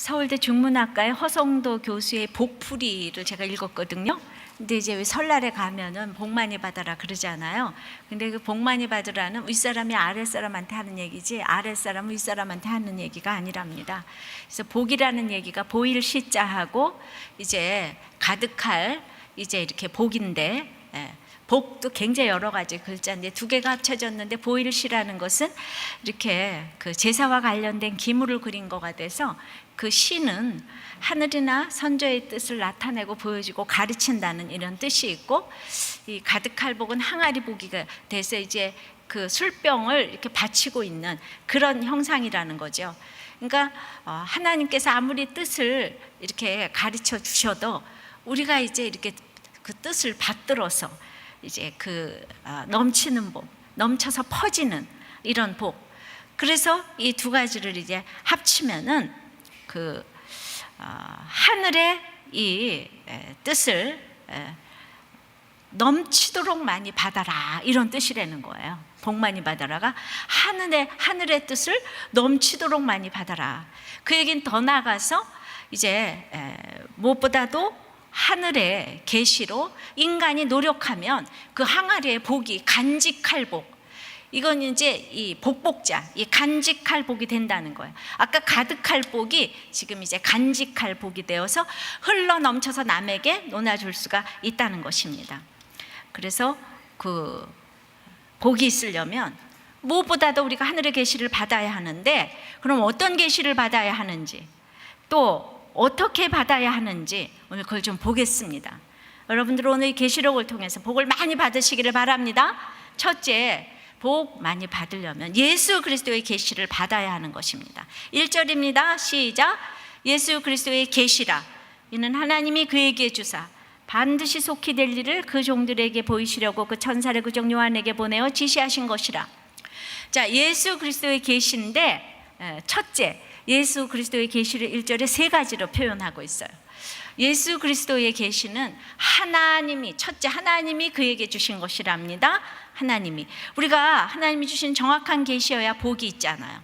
서울대 중문학과의 허성도 교수의 복풀이를 제가 읽었거든요. 근데 이제 왜 설날에 가면은 복 많이 받아라 그러잖아요. 근데 그 복 많이 받으라는 윗사람이 아랫사람한테 하는 얘기지 아랫사람은 윗사람한테 하는 얘기가 아니랍니다. 그래서 복이라는 얘기가 보일 시자하고 이제 가득할 이제 이렇게 복인데, 복도 굉장히 여러 가지 글자인데 두 개가 합쳐졌는데 보일 시라는 것은 이렇게 그 제사와 관련된 기물을 그린 거가 돼서 그 시는 하늘이나 선조의 뜻을 나타내고 보여주고 가르친다는 이런 뜻이 있고, 이 가득할 복은 항아리 복이가 돼서 이제 그 술병을 이렇게 받치고 있는 그런 형상이라는 거죠. 그러니까 하나님께서 아무리 뜻을 이렇게 가르쳐 주셔도 우리가 이제 이렇게 그 뜻을 받들어서 이제 그 넘치는 복, 넘쳐서 퍼지는 이런 복. 그래서 이 두 가지를 이제 합치면은 그 하늘의 이 뜻을 넘치도록 많이 받아라 이런 뜻이라는 거예요. 복 많이 받아라가 하늘의 뜻을 넘치도록 많이 받아라. 그 얘기는 더 나아가서 이제 무엇보다도 하늘의 계시로 인간이 노력하면 그 항아리의 복이 간직할 복, 이건 이제 이 복복자, 이 간직할 복이 된다는 거예요. 아까 가득할 복이 지금 이제 간직할 복이 되어서 흘러 넘쳐서 남에게 논아줄 수가 있다는 것입니다. 그래서 그 복이 있으려면 무엇보다도 우리가 하늘의 계시를 받아야 하는데, 그럼 어떤 계시를 받아야 하는지, 또 어떻게 받아야 하는지 오늘 그걸 좀 보겠습니다. 여러분들 오늘 이 계시록을 통해서 복을 많이 받으시기를 바랍니다. 첫째, 복 많이 받으려면 예수 그리스도의 계시를 받아야 하는 것입니다. 1절입니다. 시작. 예수 그리스도의 계시라. 이는 하나님이 그에게 주사 반드시 속히 될 일을 그 종들에게 보이시려고 그 천사를 그 종 요한에게 보내어 지시하신 것이라. 자, 예수 그리스도의 계시인데 첫째, 예수 그리스도의 계시를 1절에 세 가지로 표현하고 있어요. 예수 그리스도의 계시는 하나님이, 첫째 하나님이 그에게 주신 것이랍니다. 하나님이, 우리가 하나님이 주신 정확한 계시여야 복이 있잖아요.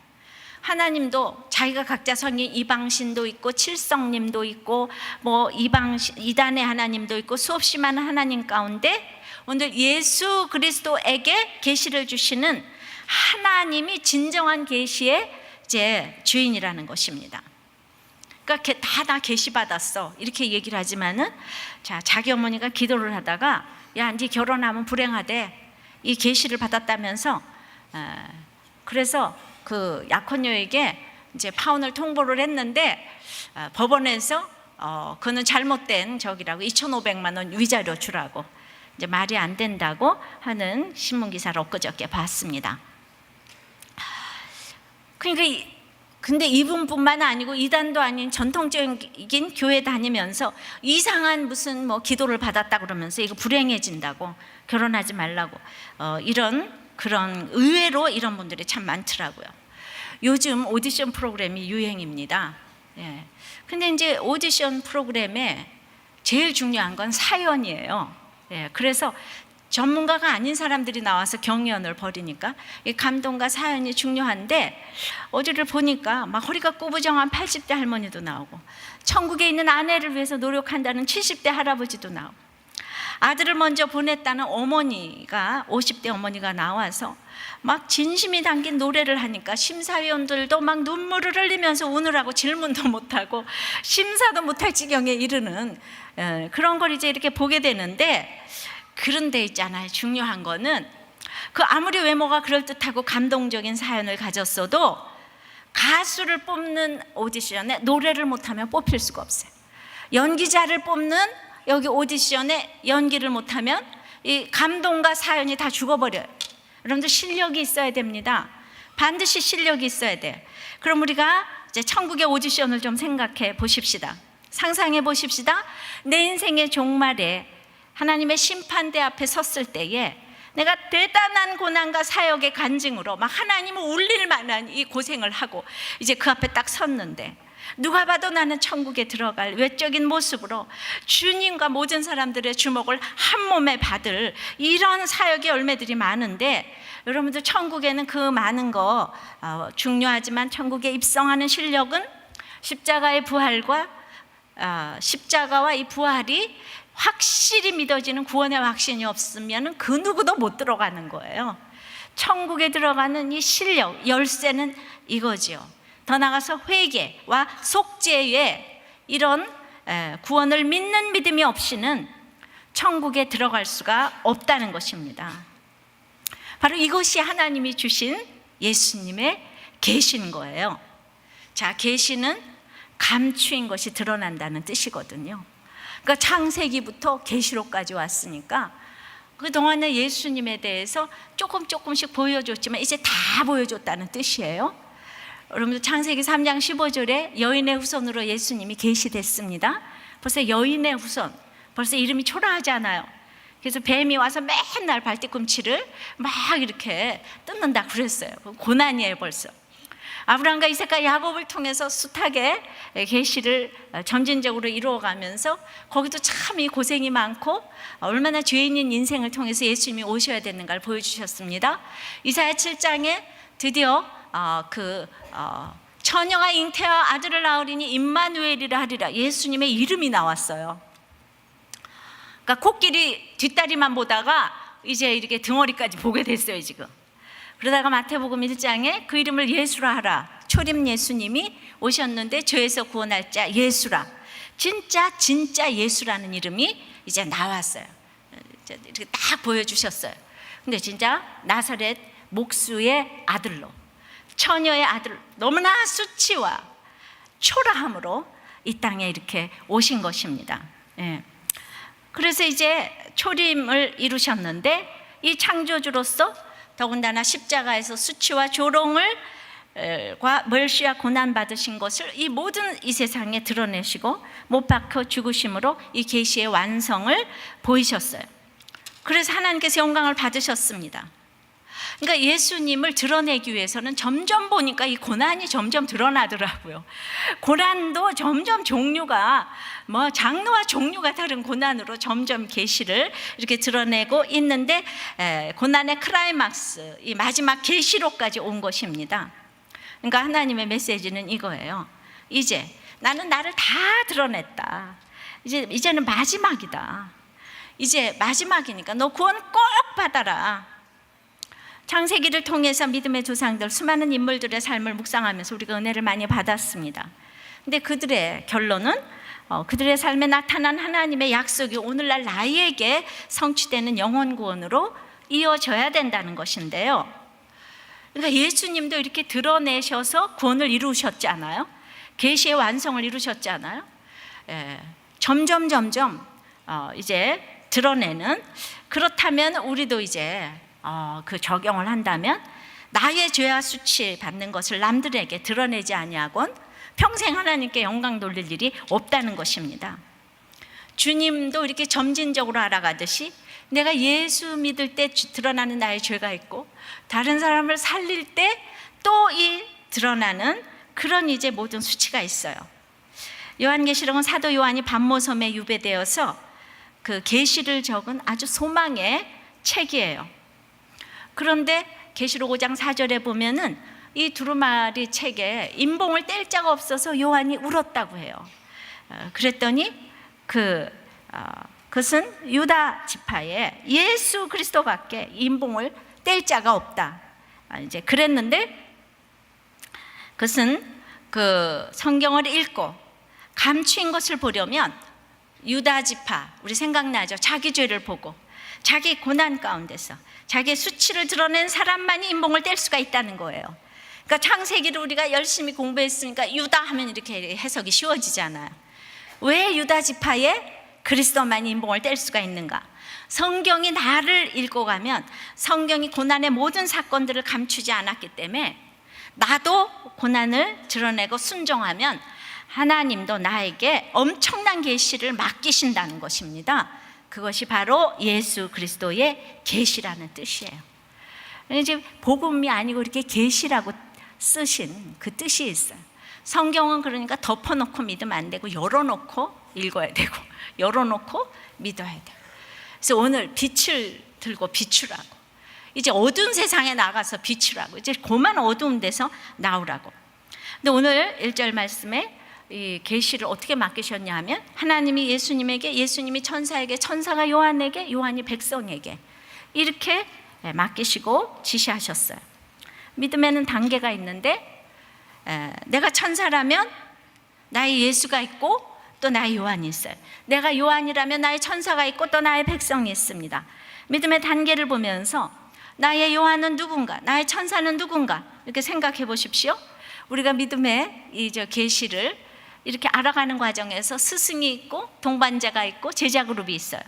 하나님도 자기가 각자 성인 이방신도 있고 칠성님도 있고 뭐 이단의 하나님도 있고 수없이 많은 하나님 가운데 오늘 예수 그리스도에게 계시를 주시는 하나님이 진정한 계시의 이제 주인이라는 것입니다. 그러니까 다 계시 받았어 이렇게 얘기를 하지만은, 자, 자기 어머니가 기도를 하다가 야, 네 결혼하면 불행하대 이 계시를 받았다면서, 그래서 그 약혼녀에게 이제 파혼을 통보를 했는데 법원에서 그는 잘못된 저기라고 2,500만 원 위자료 주라고 이제 말이 안 된다고 하는 신문 기사를 엊그저께 봤습니다. 그러니까 근데 이분뿐만 아니고 이단도 아닌 전통적인 교회 다니면서 이상한 무슨 뭐 기도를 받았다 그러면서 이거 불행해진다고 결혼하지 말라고 그런 의외로 이런 분들이 참 많더라고요. 요즘 오디션 프로그램이 유행입니다. 예. 근데 이제 오디션 프로그램에 제일 중요한 건 사연이에요. 예. 그래서 전문가가 아닌 사람들이 나와서 경연을 벌이니까 이 감동과 사연이 중요한데, 어디를 보니까 막 허리가 꾸부정한 80대 할머니도 나오고, 천국에 있는 아내를 위해서 노력한다는 70대 할아버지도 나오고, 아들을 먼저 보냈다는 어머니가 50대 어머니가 나와서 막 진심이 담긴 노래를 하니까 심사위원들도 막 눈물을 흘리면서 우느라고 질문도 못하고 심사도 못할 지경에 이르는 그런 걸 이제 이렇게 보게 되는데, 그런데 있잖아요, 중요한 거는 그 아무리 외모가 그럴듯하고 감동적인 사연을 가졌어도 가수를 뽑는 오디션에 노래를 못하면 뽑힐 수가 없어요. 연기자를 뽑는 여기 오디션에 연기를 못하면 이 감동과 사연이 다 죽어버려요. 여러분들 실력이 있어야 됩니다. 반드시 실력이 있어야 돼요. 그럼 우리가 이제 천국의 오디션을 좀 생각해 보십시다. 상상해 보십시다. 내 인생의 종말에 하나님의 심판대 앞에 섰을 때에 내가 대단한 고난과 사역의 간증으로 막 하나님을 울릴 만한 이 고생을 하고 이제 그 앞에 딱 섰는데, 누가 봐도 나는 천국에 들어갈 외적인 모습으로 주님과 모든 사람들의 주목을 한 몸에 받을 이런 사역의 열매들이 많은데, 여러분들 천국에는 그 많은 거 중요하지만 천국에 입성하는 실력은 십자가의 부활과 십자가와 이 부활이 확실히 믿어지는 구원의 확신이 없으면 그 누구도 못 들어가는 거예요. 천국에 들어가는 이 실력, 열쇠는 이거지요. 더 나아가서 회개와 속죄의 이런 구원을 믿는 믿음이 없이는 천국에 들어갈 수가 없다는 것입니다. 바로 이것이 하나님이 주신 예수님의 계시인 거예요. 자, 계시는 감추인 것이 드러난다는 뜻이거든요. 그러니까 창세기부터 계시록까지 왔으니까 그동안에 예수님에 대해서 조금씩 보여줬지만 이제 다 보여줬다는 뜻이에요. 여러분, 창세기 3장 15절에 여인의 후손으로 예수님이 계시됐습니다. 벌써 여인의 후손, 벌써 이름이 초라하잖아요. 그래서 뱀이 와서 맨날 발뒤꿈치를 막 이렇게 뜯는다 그랬어요. 고난이에요 벌써. 아브라함과 이삭과 야곱을 통해서 숱하게 계시를 점진적으로 이루어가면서 거기도 참 이 고생이 많고 얼마나 죄인인 인생을 통해서 예수님이 오셔야 되는가를 보여주셨습니다. 이사야 7장에 드디어 처녀가 잉태하여 아들을 낳으리니 임마누엘이라 하리라, 예수님의 이름이 나왔어요. 그러니까 코끼리 뒷다리만 보다가 이제 이렇게 등어리까지 보게 됐어요 지금. 그러다가 마태복음 1장에 그 이름을 예수라 하라, 초림 예수님이 오셨는데 죄에서 구원할 자 예수라, 진짜 예수라는 이름이 이제 나왔어요. 이렇게 딱 보여주셨어요. 근데 진짜 나사렛 목수의 아들로, 처녀의 아들, 너무나 수치와 초라함으로 이 땅에 이렇게 오신 것입니다. 그래서 이제 초림을 이루셨는데 이 창조주로서 더군다나 십자가에서 수치와 조롱을 멸시와 고난 받으신 것을 이 모든 이 세상에 드러내시고 못 박혀 죽으심으로 이 계시의 완성을 보이셨어요. 그래서 하나님께서 영광을 받으셨습니다. 그러니까 예수님을 드러내기 위해서는 점점 보니까 이 고난이 점점 드러나더라고요. 고난도 점점 종류가 장르와 종류가 다른 고난으로 점점 계시를 이렇게 드러내고 있는데, 고난의 클라이막스, 이 마지막 계시로까지 온 것입니다. 그러니까 하나님의 메시지는 이거예요. 이제 나는 나를 다 드러냈다. 이제는 마지막이다. 이제 마지막이니까 너 구원 꼭 받아라. 창세기를 통해서 믿음의 조상들, 수많은 인물들의 삶을 묵상하면서 우리가 은혜를 많이 받았습니다. 근데 그들의 결론은 그들의 삶에 나타난 하나님의 약속이 오늘날 나에게 성취되는 영혼 구원으로 이어져야 된다는 것인데요. 그러니까 예수님도 이렇게 드러내셔서 구원을 이루셨잖아요. 계시의 완성을 이루셨잖아요. 점점 이제 드러내는, 그렇다면 우리도 이제 그 적용을 한다면 나의 죄와 수치 받는 것을 남들에게 드러내지 아니하곤 평생 하나님께 영광 돌릴 일이 없다는 것입니다. 주님도 이렇게 점진적으로 알아가듯이 내가 예수 믿을 때 드러나는 나의 죄가 있고 다른 사람을 살릴 때 또 이 드러나는 그런 이제 모든 수치가 있어요. 요한계시록은 사도 요한이 밤모섬에 유배되어서 그 계시를 적은 아주 소망의 책이에요. 그런데 계시록 5장 4절에 보면은 이 두루마리 책에 인봉을 뗄 자가 없어서 요한이 울었다고 해요. 그랬더니 그것은 유다 지파에 예수 그리스도밖에 인봉을 뗄 자가 없다. 이제 그랬는데 그것은 그 성경을 읽고 감추인 것을 보려면 유다 지파, 우리 생각나죠? 자기 죄를 보고 자기 고난 가운데서 자기의 수치를 드러낸 사람만이 인봉을 뗄 수가 있다는 거예요. 그러니까 창세기를 우리가 열심히 공부했으니까 유다 하면 이렇게 해석이 쉬워지잖아요. 왜 유다 지파에 그리스도만이 인봉을 뗄 수가 있는가? 성경이 나를 읽고 가면 성경이 고난의 모든 사건들을 감추지 않았기 때문에 나도 고난을 드러내고 순종하면 하나님도 나에게 엄청난 계시를 맡기신다는 것입니다. 그것이 바로 예수 그리스도의 계시라는 뜻이에요. 이제 복음이 아니고 이렇게 계시라고 쓰신 그 뜻이 있어요. 성경은 그러니까 덮어놓고 믿으면 안 되고 열어놓고 읽어야 되고 열어놓고 믿어야 돼요. 그래서 오늘 빛을 들고 비추라고, 이제 어두운 세상에 나가서 비추라고, 이제 그만 어두운 데서 나오라고. 근데 오늘 1절 말씀에 이 계시를 어떻게 맡기셨냐 하면 하나님이 예수님에게, 예수님이 천사에게, 천사가 요한에게, 요한이 백성에게 이렇게 맡기시고 지시하셨어요. 믿음에는 단계가 있는데 내가 천사라면 나의 예수가 있고 또 나의 요한이 있어요. 내가 요한이라면 나의 천사가 있고 또 나의 백성이 있습니다. 믿음의 단계를 보면서 나의 요한은 누군가, 나의 천사는 누군가 이렇게 생각해 보십시오. 우리가 믿음의 이 계시를 이렇게 알아가는 과정에서 스승이 있고 동반자가 있고 제자 그룹이 있어요.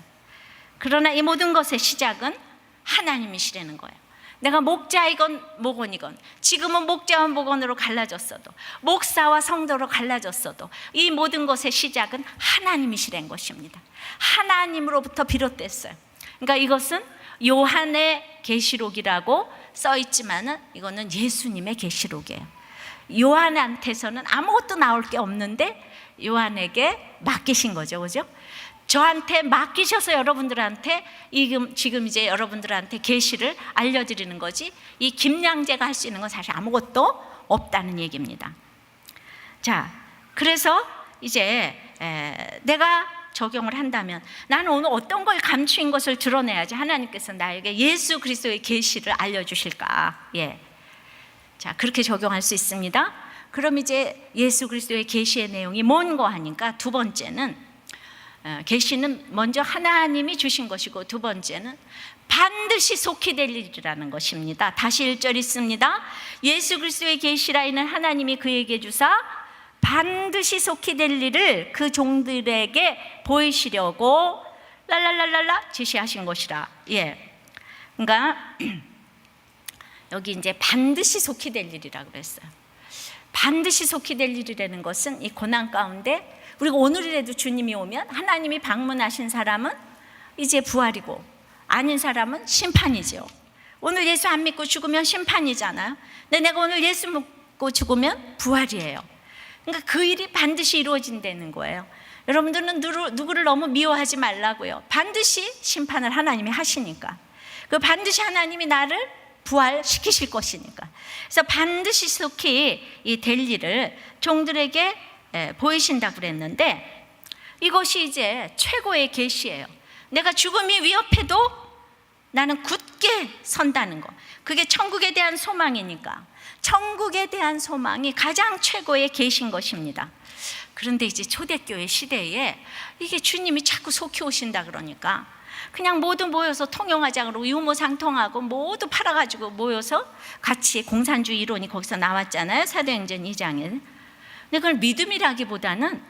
그러나 이 모든 것의 시작은 하나님이시라는 거예요. 내가 목자이건 목원이건, 지금은 목자와 목원으로 갈라졌어도, 목사와 성도로 갈라졌어도 이 모든 것의 시작은 하나님이시라는 것입니다. 하나님으로부터 비롯됐어요. 그러니까 이것은 요한의 계시록이라고 써 있지만은 이거는 예수님의 계시록이에요. 요한한테서는 아무것도 나올 게 없는데 요한에게 맡기신 거죠, 그죠? 저한테 맡기셔서 여러분들한테 지금 이제 여러분들한테 계시를 알려드리는 거지, 이 김양재가 할 수 있는 건 사실 아무것도 없다는 얘기입니다. 자, 그래서 이제 내가 적용을 한다면 나는 오늘 어떤 걸 감추인 것을 드러내야지 하나님께서 나에게 예수 그리스도의 계시를 알려주실까? 자, 그렇게 적용할 수 있습니다. 그럼 이제 예수 그리스도의 계시의 내용이 뭔고 하니까 두 번째는 계시는 먼저 하나님이 주신 것이고 두 번째는 반드시 속히 될 일이라는 것입니다. 다시 1절 있습니다. 예수 그리스도의 계시라 이는 하나님이 그에게 주사 반드시 속히 될 일을 그 종들에게 보이시려고 랄랄랄랄라 지시하신 것이라. 그러니까 여기 이제 반드시 속히 될 일이라고 그랬어요. 반드시 속히 될 일이라는 것은 이 고난 가운데 우리가 오늘이라도 주님이 오면 하나님이 방문하신 사람은 이제 부활이고 아닌 사람은 심판이죠. 오늘 예수 안 믿고 죽으면 심판이잖아요. 근데 내가 오늘 예수 믿고 죽으면 부활이에요. 그러니까 그 일이 반드시 이루어진다는 거예요. 여러분들은 누구를 너무 미워하지 말라고요. 반드시 심판을 하나님이 하시니까. 그 반드시 하나님이 나를 부활시키실 것이니까. 그래서 반드시 속히 이 될 일을 종들에게 보이신다고 그랬는데 이것이 이제 최고의 계시예요. 내가 죽음이 위협해도 나는 굳게 선다는 거. 그게 천국에 대한 소망이니까. 천국에 대한 소망이 가장 최고의 계시인 것입니다. 그런데 이제 초대교회 시대에 이게 주님이 자꾸 속히 오신다 그러니까 그냥 모두 모여서 통용하자 그러고 유무상통하고 모두 팔아가지고 모여서 같이 공산주의 이론이 거기서 나왔잖아요. 사도행전 2장에. 근데 그걸 믿음이라기보다는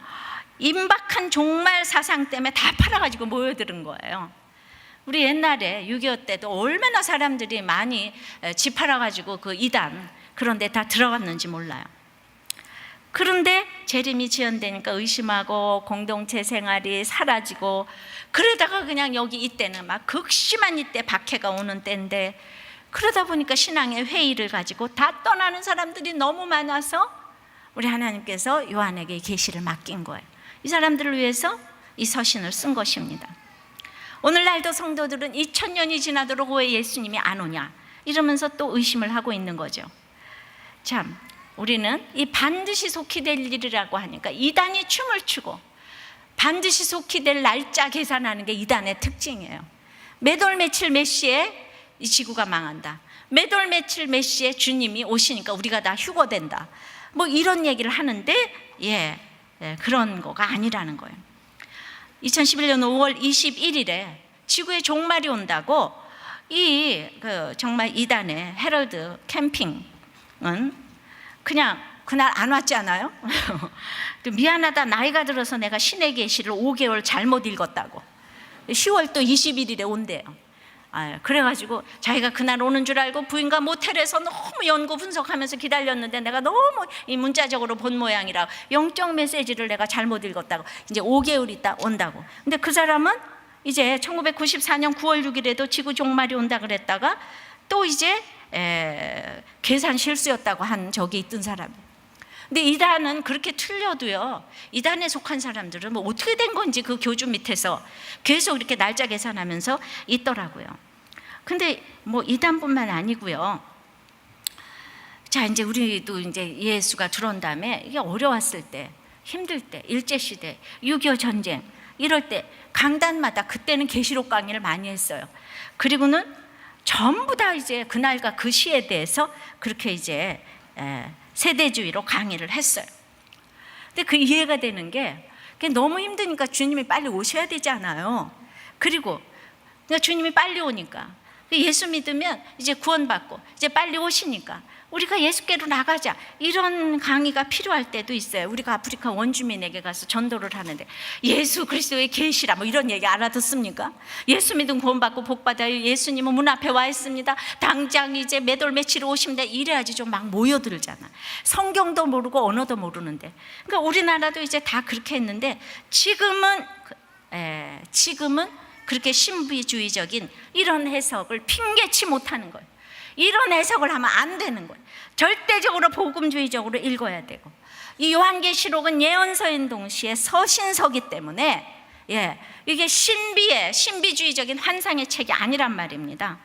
임박한 종말 사상 때문에 다 팔아가지고 모여드는 거예요. 우리 옛날에 6.25 때도 얼마나 사람들이 많이 집 팔아가지고 그 이단 그런 데 다 들어갔는지 몰라요. 그런데 재림이 지연되니까 의심하고 공동체 생활이 사라지고 그러다가 그냥 여기 이때는 막 극심한 이때 박해가 오는 때인데 그러다 보니까 신앙의 회의를 가지고 다 떠나는 사람들이 너무 많아서 우리 하나님께서 요한에게 계시를 맡긴 거예요. 이 사람들을 위해서 이 서신을 쓴 것입니다. 오늘날도 성도들은 2000년이 지나도록 왜 예수님이 안 오냐 이러면서 또 의심을 하고 있는 거죠. 참, 우리는 이 반드시 속히 될 일이라고 하니까 이단이 춤을 추고 반드시 속히 될 날짜 계산하는 게 이단의 특징이에요. 매돌 며칠 몇 시에 이 지구가 망한다. 매돌 며칠 몇 시에 주님이 오시니까 우리가 다 휴거된다. 뭐 이런 얘기를 하는데 그런 거가 아니라는 거예요. 2011년 5월 21일에 지구의 종말이 온다고 정말 이단의 헤럴드 캠핑은 그냥 그날 안 왔잖아요. 미안하다, 나이가 들어서 내가 신의 계시를 5개월 잘못 읽었다고 10월 또 21일에 온대요. 그래가지고 자기가 그날 오는 줄 알고 부인과 모텔에서 너무 연구 분석하면서 기다렸는데 내가 너무 이 문자적으로 본 모양이라 영적 메시지를 내가 잘못 읽었다고 이제 5개월 있다 온다고. 근데 그 사람은 이제 1994년 9월 6일에도 지구 종말이 온다 그랬다가 또 이제 계산 실수였다고 한 적이 있던 사람이에요. 근데 이단은 그렇게 틀려도요, 이단에 속한 사람들은 뭐 어떻게 된 건지 그 교주 밑에서 계속 이렇게 날짜 계산하면서 있더라고요. 근데 뭐 이단뿐만 아니고요. 자, 이제 우리도 이제 예수가 들어온 다음에 이게 어려웠을 때, 힘들 때, 일제시대, 6.25 전쟁 이럴 때 강단마다 그때는 계시록 강의를 많이 했어요. 그리고는 전부 다 이제 그날과 그 시에 대해서 그렇게 이제 세대주의로 강의를 했어요. 근데 그 이해가 되는 게 너무 힘드니까 주님이 빨리 오셔야 되잖아요. 그리고 주님이 빨리 오니까 예수 믿으면 이제 구원받고 이제 빨리 오시니까 우리가 예수께로 나가자, 이런 강의가 필요할 때도 있어요. 우리가 아프리카 원주민에게 가서 전도를 하는데 예수 그리스도의 계시라 뭐 이런 얘기 알아듣습니까? 예수 믿으면 구원받고 복받아요. 예수님은 문 앞에 와 있습니다. 당장 이제 몇 월 며칠 오시면 이래야지 좀 막 모여들잖아. 성경도 모르고 언어도 모르는데. 그러니까 우리나라도 이제 다 그렇게 했는데 지금은 그렇게 신비주의적인 이런 해석을 핑계치 못하는 거예요. 이런 해석을 하면 안 되는 거예요. 절대적으로 복음주의적으로 읽어야 되고, 이 요한계시록은 예언서인 동시에 서신서기 때문에 이게 신비주의적인 환상의 책이 아니란 말입니다.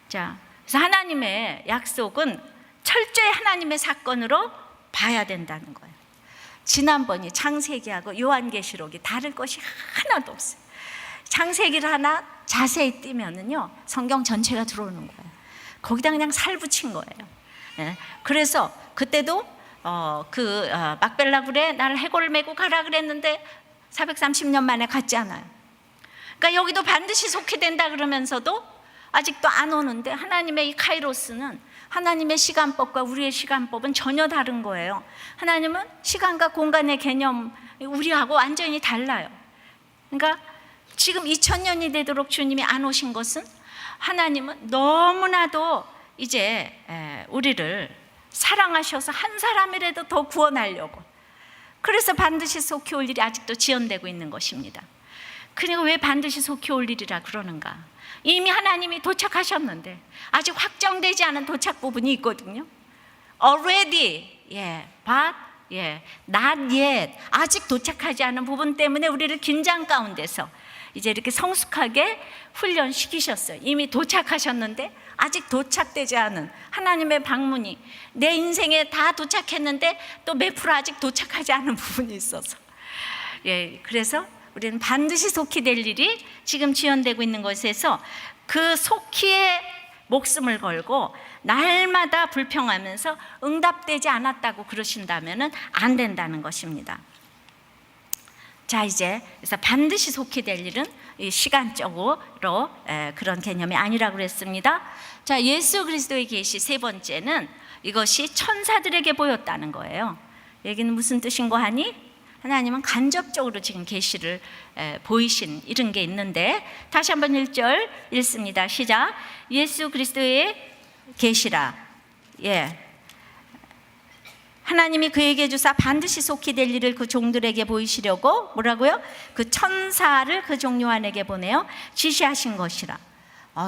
자, 그래서 하나님의 약속은 철저히 하나님의 사건으로 봐야 된다는 거예요. 지난번이 창세기하고 요한계시록이 다를 것이 하나도 없어요. 창세기를 하나 자세히 띄면은요, 성경 전체가 들어오는 거예요. 거기다 그냥 살 붙인 거예요. 그래서 그때도 막벨라굴에 나를 해골을 메고 가라 그랬는데 430년 만에 갔지 않아요. 그러니까 여기도 반드시 속히 된다 그러면서도 아직도 안 오는데, 하나님의 이 카이로스는 하나님의 시간법과 우리의 시간법은 전혀 다른 거예요. 하나님은 시간과 공간의 개념 우리하고 완전히 달라요. 그러니까 지금 2000년이 되도록 주님이 안 오신 것은 하나님은 너무나도 이제 우리를 사랑하셔서 한 사람이라도 더 구원하려고, 그래서 반드시 속히 올 일이 아직도 지연되고 있는 것입니다. 그러니까 왜 반드시 속히 올 일이라 그러는가? 이미 하나님이 도착하셨는데 아직 확정되지 않은 도착 부분이 있거든요. Already, but not yet. 아직 도착하지 않은 부분 때문에 우리를 긴장 가운데서 이제 이렇게 성숙하게 훈련시키셨어요. 이미 도착하셨는데 아직 도착되지 않은 하나님의 방문이 내 인생에 다 도착했는데 또 몇 프로 아직 도착하지 않은 부분이 있어서, 그래서 우리는 반드시 속히 될 일이 지금 지연되고 있는 것에서 그 속히에 목숨을 걸고 날마다 불평하면서 응답되지 않았다고 그러신다면 안 된다는 것입니다. 자, 이제 그래서 반드시 속히 될 일은 시간적으로 그런 개념이 아니라고 그랬습니다. 자, 예수 그리스도의 계시 세 번째는 이것이 천사들에게 보였다는 거예요. 여기는 무슨 뜻인 거 하니? 하나님은 간접적으로 지금 계시를 보이신 이런 게 있는데, 다시 한번 1절 읽습니다. 시작. 예수 그리스도의 계시라. 하나님이 그에게 주사 반드시 속히 될 일을 그 종들에게 보이시려고 뭐라고요? 그 천사를 그 종 요한에게 보내어 지시하신 것이라.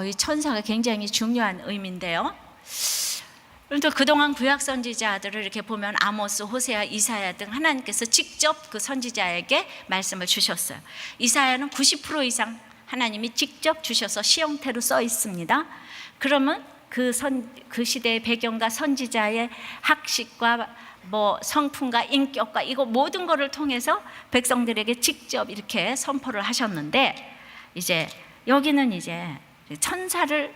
이 천사가 굉장히 중요한 의미인데요. 그런데 그동안 구약 선지자들을 이렇게 보면 아모스, 호세아, 이사야 등 하나님께서 직접 그 선지자에게 말씀을 주셨어요. 이사야는 90% 이상 하나님이 직접 주셔서 시형태로 써 있습니다. 그러면 그 시대의 배경과 선지자의 학식과 성품과 인격과 이거 모든 것을 통해서 백성들에게 직접 이렇게 선포를 하셨는데, 이제 여기는 이제 천사를,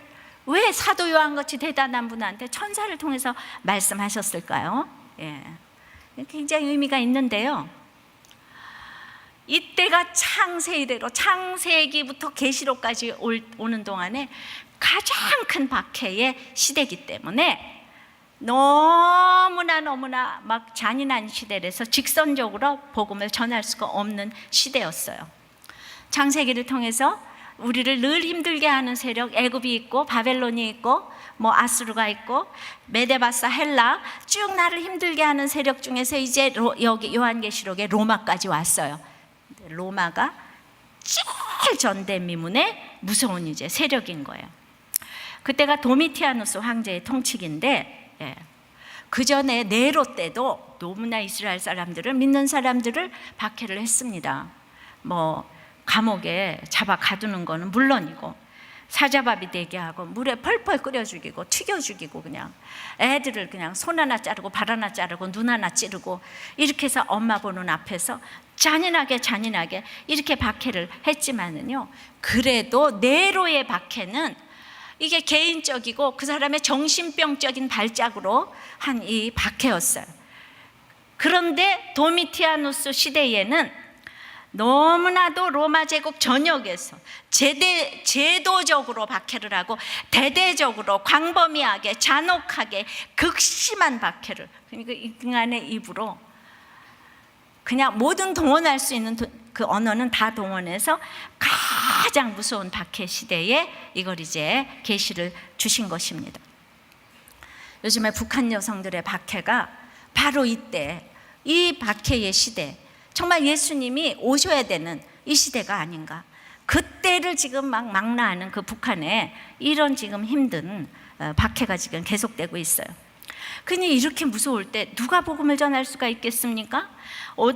왜 사도 요한같이 대단한 분한테 천사를 통해서 말씀하셨을까요? 굉장히 의미가 있는데요. 이때가 창세기대로 창세기부터 계시록까지 오는 동안에 가장 큰 박해의 시대이기 때문에 너무나 막 잔인한 시대라서 직선적으로 복음을 전할 수가 없는 시대였어요. 창세기를 통해서 우리를 늘 힘들게 하는 세력, 애굽이 있고 바벨론이 있고 아수르가 있고 메데바사, 헬라, 쭉 나를 힘들게 하는 세력 중에서 이제 여기 요한계시록에 로마까지 왔어요. 로마가 제일 전대미문의 무서운 이제 세력인 거예요. 그때가 도미티아누스 황제의 통치기인데, 그 전에 네로 때도 너무나 이스라엘 사람들을, 믿는 사람들을 박해를 했습니다. 감옥에 잡아 가두는 거는 물론이고, 사자밥이 되게 하고 물에 펄펄 끓여 죽이고 튀겨 죽이고 그냥 애들을 그냥 손 하나 자르고 발 하나 자르고 눈 하나 찌르고 이렇게 해서 엄마 보는 앞에서 잔인하게 이렇게 박해를 했지만은요, 그래도 네로의 박해는 이게 개인적이고 그 사람의 정신병적인 발작으로 한 이 박해였어요. 그런데 도미티아누스 시대에는 너무나도 로마 제국 전역에서 제도적으로 박해를 하고 대대적으로 광범위하게 잔혹하게 극심한 박해를, 그러니까 인간의 입으로 그냥 모든 동원할 수 있는 그 언어는 다 동원해서 가장 무서운 박해 시대에 이걸 이제 계시를 주신 것입니다. 요즘에 북한 여성들의 박해가 바로 이때, 이 박해의 시대, 정말 예수님이 오셔야 되는 이 시대가 아닌가. 그때를 지금 막 망라하는 그 북한에 이런 지금 힘든 박해가 지금 계속되고 있어요. 그니 이렇게 무서울 때 누가 복음을 전할 수가 있겠습니까?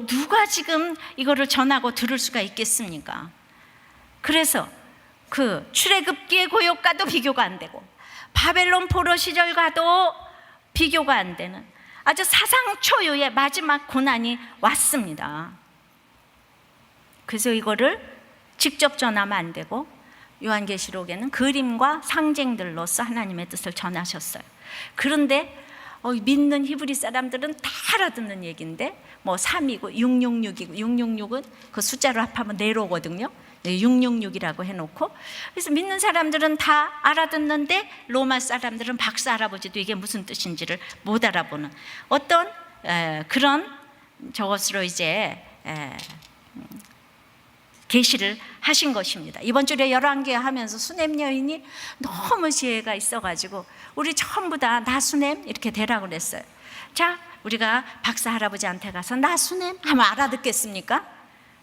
누가 지금 이거를 전하고 들을 수가 있겠습니까? 그래서 그 출애굽기의 고역과도 비교가 안 되고 바벨론 포로 시절과도 비교가 안 되는 아주 사상초유의 마지막 고난이 왔습니다. 그래서 이거를 직접 전하면 안 되고 요한계시록에는 그림과 상징들로서 하나님의 뜻을 전하셨어요. 그런데 믿는 히브리 사람들은 다 알아듣는 얘기인데 뭐 3이고 666이고 666은 그 숫자로 합하면 네로거든요. 666이라고 해놓고, 그래서 믿는 사람들은 다 알아듣는데 로마 사람들은 박사 할아버지도 이게 무슨 뜻인지를 못 알아보는 어떤 그런 저것으로 이제 계시를 하신 것입니다. 이번 주에 열왕기 하면서 수냄 여인이 너무 지혜가 있어가지고 우리 전부 다 나 수냄 이렇게 되라고 그랬어요. 자, 우리가 박사 할아버지한테 가서 나 수냄 하면 알아듣겠습니까?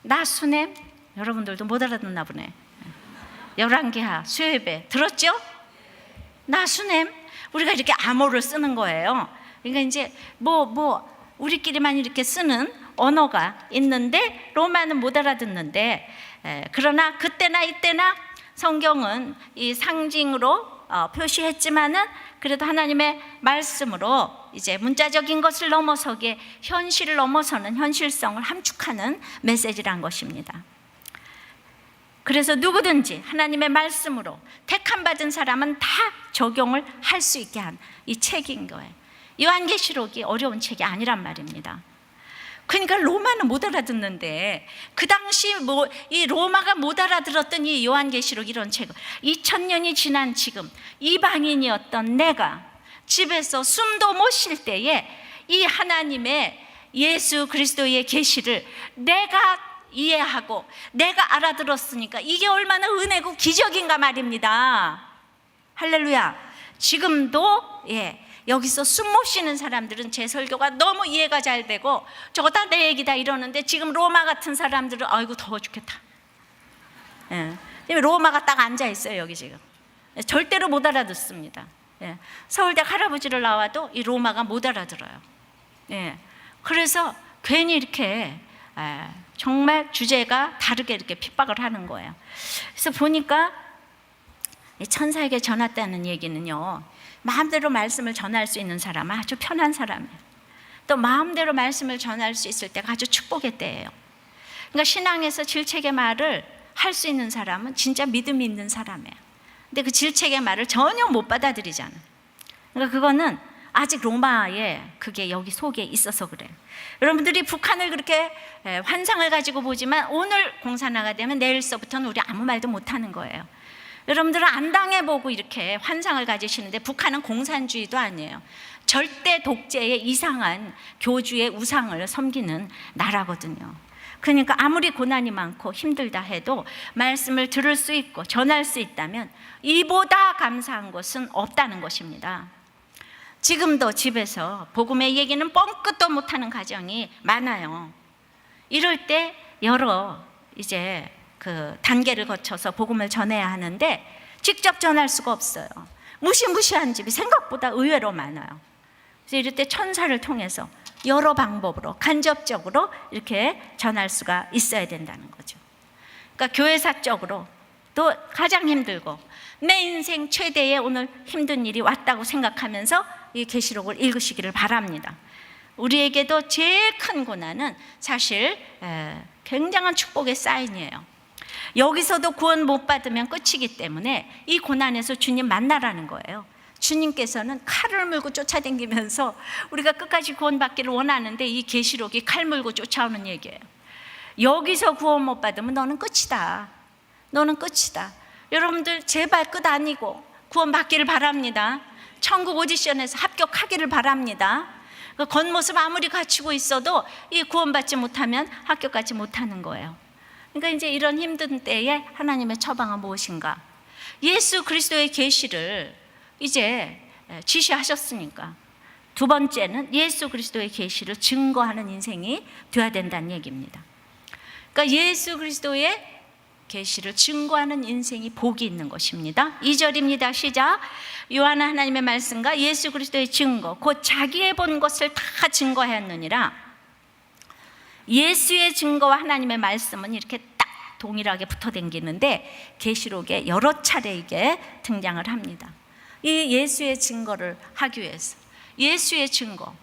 나 수냄? 여러분들도 못 알아듣나 보네. 열왕기하 수요예배 들었죠? 나 수냄? 우리가 이렇게 암호를 쓰는 거예요. 그러니까 이제 우리끼리만 이렇게 쓰는 언어가 있는데 로마는 못 알아듣는데, 그러나 그때나 이때나 성경은 이 상징으로 표시했지만은 그래도 하나님의 말씀으로 이제 문자적인 것을 넘어서게 현실을 넘어서는 현실성을 함축하는 메시지란 것입니다. 그래서 누구든지 하나님의 말씀으로 택함 받은 사람은 다 적용을 할 수 있게 한 이 책인 거예요. 요한계시록이 어려운 책이 아니란 말입니다. 그러니까 로마는 못 알아듣는데 그 당시 이 로마가 못 알아들었던 이 요한계시록 이런 책을 2000년이 지난 지금 이방인이었던 내가 집에서 숨도 못 쉴 때에 이 하나님의 예수 그리스도의 계시를 내가 이해하고 내가 알아들었으니까 이게 얼마나 은혜고 기적인가 말입니다. 할렐루야. 지금도 여기서 숨 못 쉬는 사람들은 제 설교가 너무 이해가 잘 되고 저거 다 내 얘기다 이러는데 지금 로마 같은 사람들은 아이고 더워 죽겠다. 로마가 딱 앉아 있어요 여기 지금. 절대로 못 알아듣습니다. 서울대 할아버지를 나와도 이 로마가 못 알아들어요. 그래서 괜히 이렇게 정말 주제가 다르게 이렇게 핍박을 하는 거예요. 그래서 보니까 천사에게 전했다는 얘기는요, 마음대로 말씀을 전할 수 있는 사람은 아주 편한 사람이에요. 또 마음대로 말씀을 전할 수 있을 때가 아주 축복의 때예요. 그러니까 신앙에서 질책의 말을 할 수 있는 사람은 진짜 믿음이 있는 사람이에요. 근데 그 질책의 말을 전혀 못 받아들이잖아. 그러니까 그거는 아직 로마에 그게 여기 속에 있어서 그래요. 여러분들이 북한을 그렇게 환상을 가지고 보지만 오늘 공산화가 되면 내일서부터는 우리 아무 말도 못하는 거예요. 여러분들은 안 당해보고 이렇게 환상을 가지시는데 북한은 공산주의도 아니에요. 절대 독재의 이상한 교주의 우상을 섬기는 나라거든요. 그러니까 아무리 고난이 많고 힘들다 해도 말씀을 들을 수 있고 전할 수 있다면 이보다 감사한 것은 없다는 것입니다. 지금도 집에서 복음의 얘기는 뻥끗도 못하는 가정이 많아요. 이럴 때 여러 이제 그 단계를 거쳐서 복음을 전해야 하는데 직접 전할 수가 없어요. 무시무시한 집이 생각보다 의외로 많아요. 그래서 이럴 때 천사를 통해서 여러 방법으로 간접적으로 이렇게 전할 수가 있어야 된다는 거죠. 그러니까 교회사적으로 또 가장 힘들고 내 인생 최대의 오늘 힘든 일이 왔다고 생각하면서 이 계시록을 읽으시기를 바랍니다. 우리에게도 제일 큰 고난은 사실 굉장한 축복의 사인이에요. 여기서도 구원 못 받으면 끝이기 때문에 이 고난에서 주님 만나라는 거예요. 주님께서는 칼을 물고 쫓아다니면서 우리가 끝까지 구원받기를 원하는데 이 계시록이 칼 물고 쫓아오는 얘기예요. 여기서 구원 못 받으면 너는 끝이다. 너는 끝이다. 여러분들 제발 끝 아니고 구원 받기를 바랍니다. 천국 오디션에서 합격하기를 바랍니다. 그 겉모습 아무리 갖추고 있어도 이 구원받지 못하면 합격하지 못하는 거예요. 그러니까 이제 이런 힘든 때에 하나님의 처방은 무엇인가? 예수 그리스도의 계시를 이제 지시하셨으니까 두 번째는 예수 그리스도의 계시를 증거하는 인생이 되어야 된다는 얘기입니다. 그러니까 예수 그리스도의 계시를 증거하는 인생이 복이 있는 것입니다. 2절입니다. 시작. 요한은 하나님의 말씀과 예수 그리스도의 증거 곧 자기의 본 것을 다 증거하였느니라. 예수의 증거와 하나님의 말씀은 이렇게 딱 동일하게 붙어 댕기는데 계시록에 여러 차례 이게 등장을 합니다. 이 예수의 증거를 하기 위해서 예수의 증거,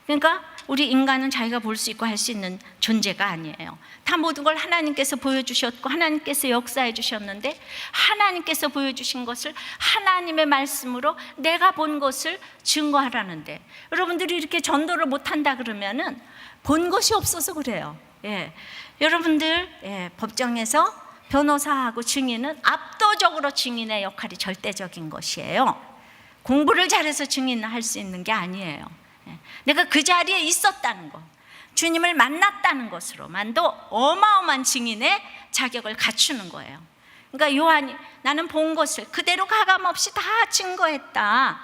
그러니까 우리 인간은 자기가 볼 수 있고 할 수 있는 존재가 아니에요. 다 모든 걸 하나님께서 보여주셨고 하나님께서 역사해 주셨는데 하나님께서 보여주신 것을 하나님의 말씀으로 내가 본 것을 증거하라는데 여러분들이 이렇게 전도를 못한다 그러면은 본 것이 없어서 그래요. 여러분들 법정에서 변호사하고 증인은 압도적으로 증인의 역할이 절대적인 것이에요. 공부를 잘해서 증인할 수 있는 게 아니에요. 내가 그 자리에 있었다는 것, 주님을 만났다는 것으로만도 어마어마한 증인의 자격을 갖추는 거예요. 그러니까 요한이 나는 본 것을 그대로 가감없이 다 증거했다.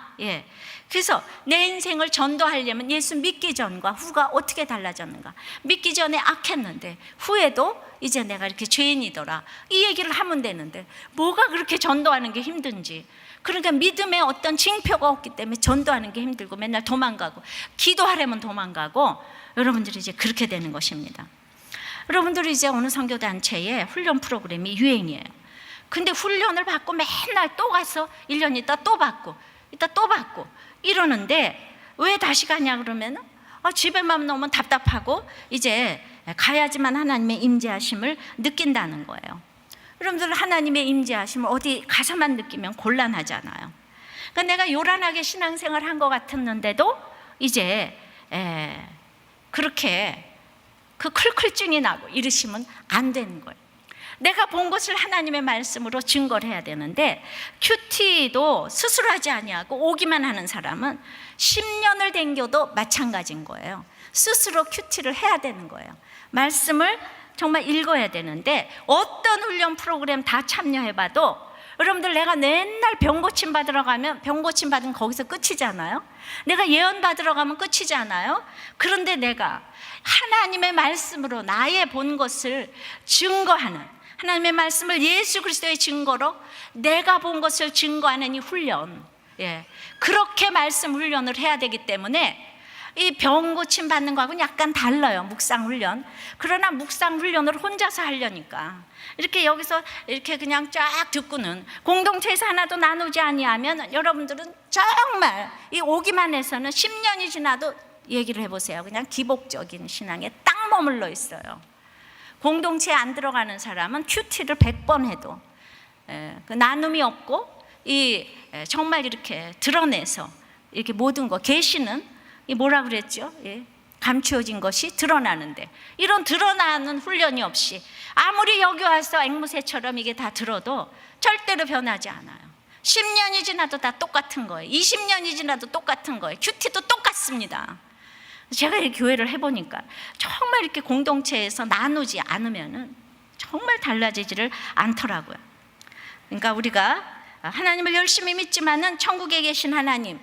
그래서 내 인생을 전도하려면 예수 믿기 전과 후가 어떻게 달라졌는가? 믿기 전에 악했는데 후에도 이제 내가 이렇게 죄인이더라. 이 얘기를 하면 되는데 뭐가 그렇게 전도하는 게 힘든지. 그러니까 믿음에 어떤 징표가 없기 때문에 전도하는 게 힘들고 맨날 도망가고 기도하려면 도망가고 여러분들이 이제 그렇게 되는 것입니다. 여러분들이 이제 어느 선교단체에 훈련 프로그램이 유행이에요. 근데 훈련을 받고 맨날 또 가서 1년 있다 또 받고 이따 또 받고 이러는데 왜 다시 가냐 그러면 집에만 오면 답답하고 이제 가야지만 하나님의 임재하심을 느낀다는 거예요. 여러분들 하나님의 임재하심을 어디 가서만 느끼면 곤란하잖아요. 그러니까 내가 요란하게 신앙생활 한 것 같았는데도 이제 그렇게 그 클클증이 나고 이러시면 안 되는 거예요. 내가 본 것을 하나님의 말씀으로 증거를 해야 되는데 큐티도 스스로 하지 아니하고 오기만 하는 사람은 10년을 댕겨도 마찬가지인 거예요. 스스로 큐티를 해야 되는 거예요. 말씀을 정말 읽어야 되는데 어떤 훈련 프로그램 다 참여해봐도 여러분들 내가 맨날 병고침 받으러 가면 병고침 받으면 거기서 끝이잖아요. 내가 예언 받으러 가면 끝이잖아요. 그런데 내가 하나님의 말씀으로 나의 본 것을 증거하는 하나님의 말씀을 예수 그리스도의 증거로 내가 본 것을 증거하는 이 훈련, 그렇게 말씀 훈련을 해야 되기 때문에 이 병 고침 받는 거하고는 약간 달라요. 묵상 훈련. 그러나 묵상 훈련을 혼자서 하려니까 이렇게 여기서 이렇게 그냥 쫙 듣고는 공동체에서 하나도 나누지 아니하면 여러분들은 정말 이 오기만 해서는 10년이 지나도 얘기를 해보세요. 그냥 기복적인 신앙에 딱 머물러 있어요. 공동체에 안 들어가는 사람은 큐티를 100번 해도 그 나눔이 없고 정말 이렇게 드러내서 이렇게 모든 거 계시는 이 뭐라 그랬죠? 감추어진 것이 드러나는데 이런 드러나는 훈련이 없이 아무리 여기 와서 앵무새처럼 이게 다 들어도 절대로 변하지 않아요. 10년이 지나도 다 똑같은 거예요. 20년이 지나도 똑같은 거예요. 큐티도 똑같습니다. 제가 이 교회를 해보니까 정말 이렇게 공동체에서 나누지 않으면은 정말 달라지지를 않더라고요. 그러니까 우리가 하나님을 열심히 믿지만은 천국에 계신 하나님,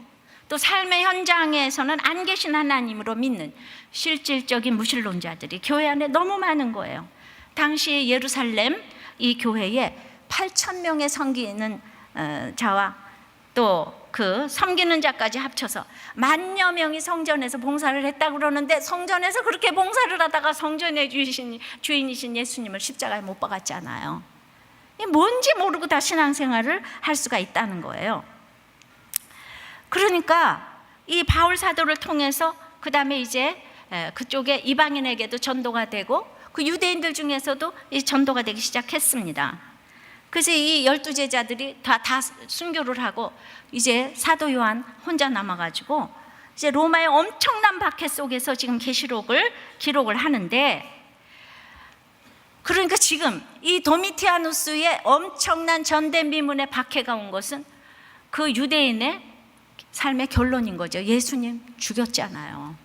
또 삶의 현장에서는 안 계신 하나님으로 믿는 실질적인 무신론자들이 교회 안에 너무 많은 거예요. 당시 예루살렘 이 교회에 8,000명의 섬기는 자와 또 그 섬기는 자까지 합쳐서 10,000여 명이 성전에서 봉사를 했다고 그러는데 성전에서 그렇게 봉사를 하다가 성전의 주인이신 예수님을 십자가에 못 박았잖아요. 뭔지 모르고 다 신앙생활을 할 수가 있다는 거예요. 그러니까 이 바울 사도를 통해서 그 다음에 이제 그쪽에 이방인에게도 전도가 되고 그 유대인들 중에서도 이 전도가 되기 시작했습니다. 그래서 이 12제자들이 다 순교를 하고 이제 사도 요한 혼자 남아가지고 이제 로마의 엄청난 박해 속에서 지금 계시록을 기록을 하는데, 그러니까 지금 이 도미티아누스의 엄청난 전대미문의 박해가 온 것은 그 유대인의 삶의 결론인 거죠. 예수님 죽였잖아요.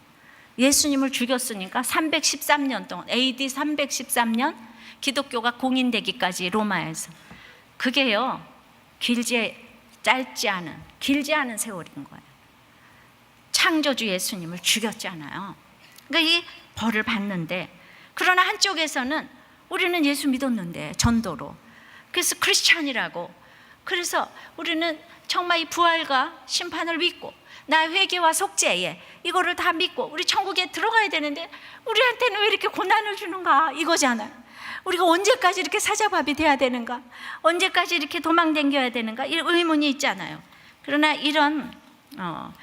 예수님을 죽였으니까 313년 동안, AD 313년 기독교가 공인되기까지 로마에서, 그게요 짧지 않은 세월인 거예요. 창조주 예수님을 죽였잖아요. 그러니까 이 벌을 받는데, 그러나 한쪽에서는 우리는 예수 믿었는데 전도로, 그래서 크리스찬이라고, 그래서 우리는 정말 이 부활과 심판을 믿고 나의 회개와 속죄에 이거를 다 믿고 우리 천국에 들어가야 되는데 우리한테는 왜 이렇게 고난을 주는가, 이거잖아요. 우리가 언제까지 이렇게 사자밥이 돼야 되는가, 언제까지 이렇게 도망다녀야 되는가, 이 의문이 있잖아요. 그러나 이런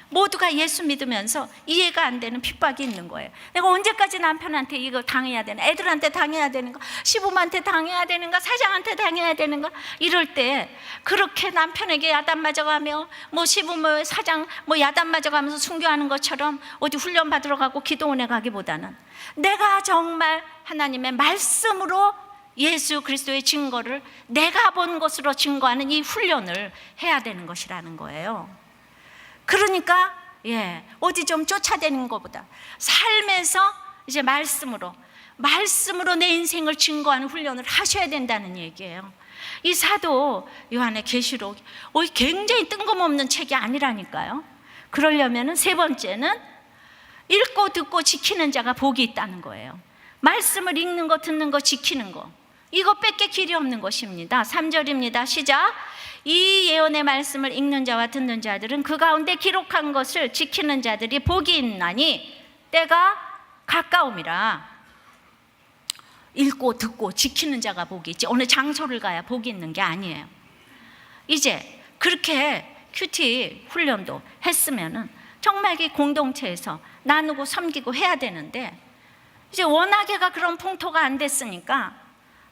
모두가 예수 믿으면서 이해가 안 되는 핍박이 있는 거예요. 내가 언제까지 남편한테 이거 당해야 되나, 애들한테 당해야 되는가, 시부모한테 당해야 되는가, 사장한테 당해야 되는가, 이럴 때 그렇게 남편에게 야단 맞아가며 뭐 시부모 사장 뭐 야단 맞아가면서 순교하는 것처럼 어디 훈련 받으러 가고 기도원에 가기보다는 내가 정말 하나님의 말씀으로 예수 그리스도의 증거를 내가 본 것으로 증거하는 이 훈련을 해야 되는 것이라는 거예요. 그러니까 어디 좀 쫓아다니는 것보다 삶에서 이제 말씀으로 내 인생을 증거하는 훈련을 하셔야 된다는 얘기예요. 이 사도 요한의 계시록 굉장히 뜬금없는 책이 아니라니까요. 그러려면 세 번째는 읽고 듣고 지키는 자가 복이 있다는 거예요. 말씀을 읽는 거, 듣는 거, 지키는 거, 이거 뺏길 길이 없는 것입니다. 3절입니다. 시작. 이 예언의 말씀을 읽는 자와 듣는 자들은 그 가운데 기록한 것을 지키는 자들이 복이 있나니 때가 가까움이라. 읽고 듣고 지키는 자가 복이 있지, 어느 장소를 가야 복이 있는 게 아니에요. 이제 그렇게 큐티 훈련도 했으면은 정말 이 공동체에서 나누고 섬기고 해야 되는데, 이제 워낙에가 그런 풍토가 안 됐으니까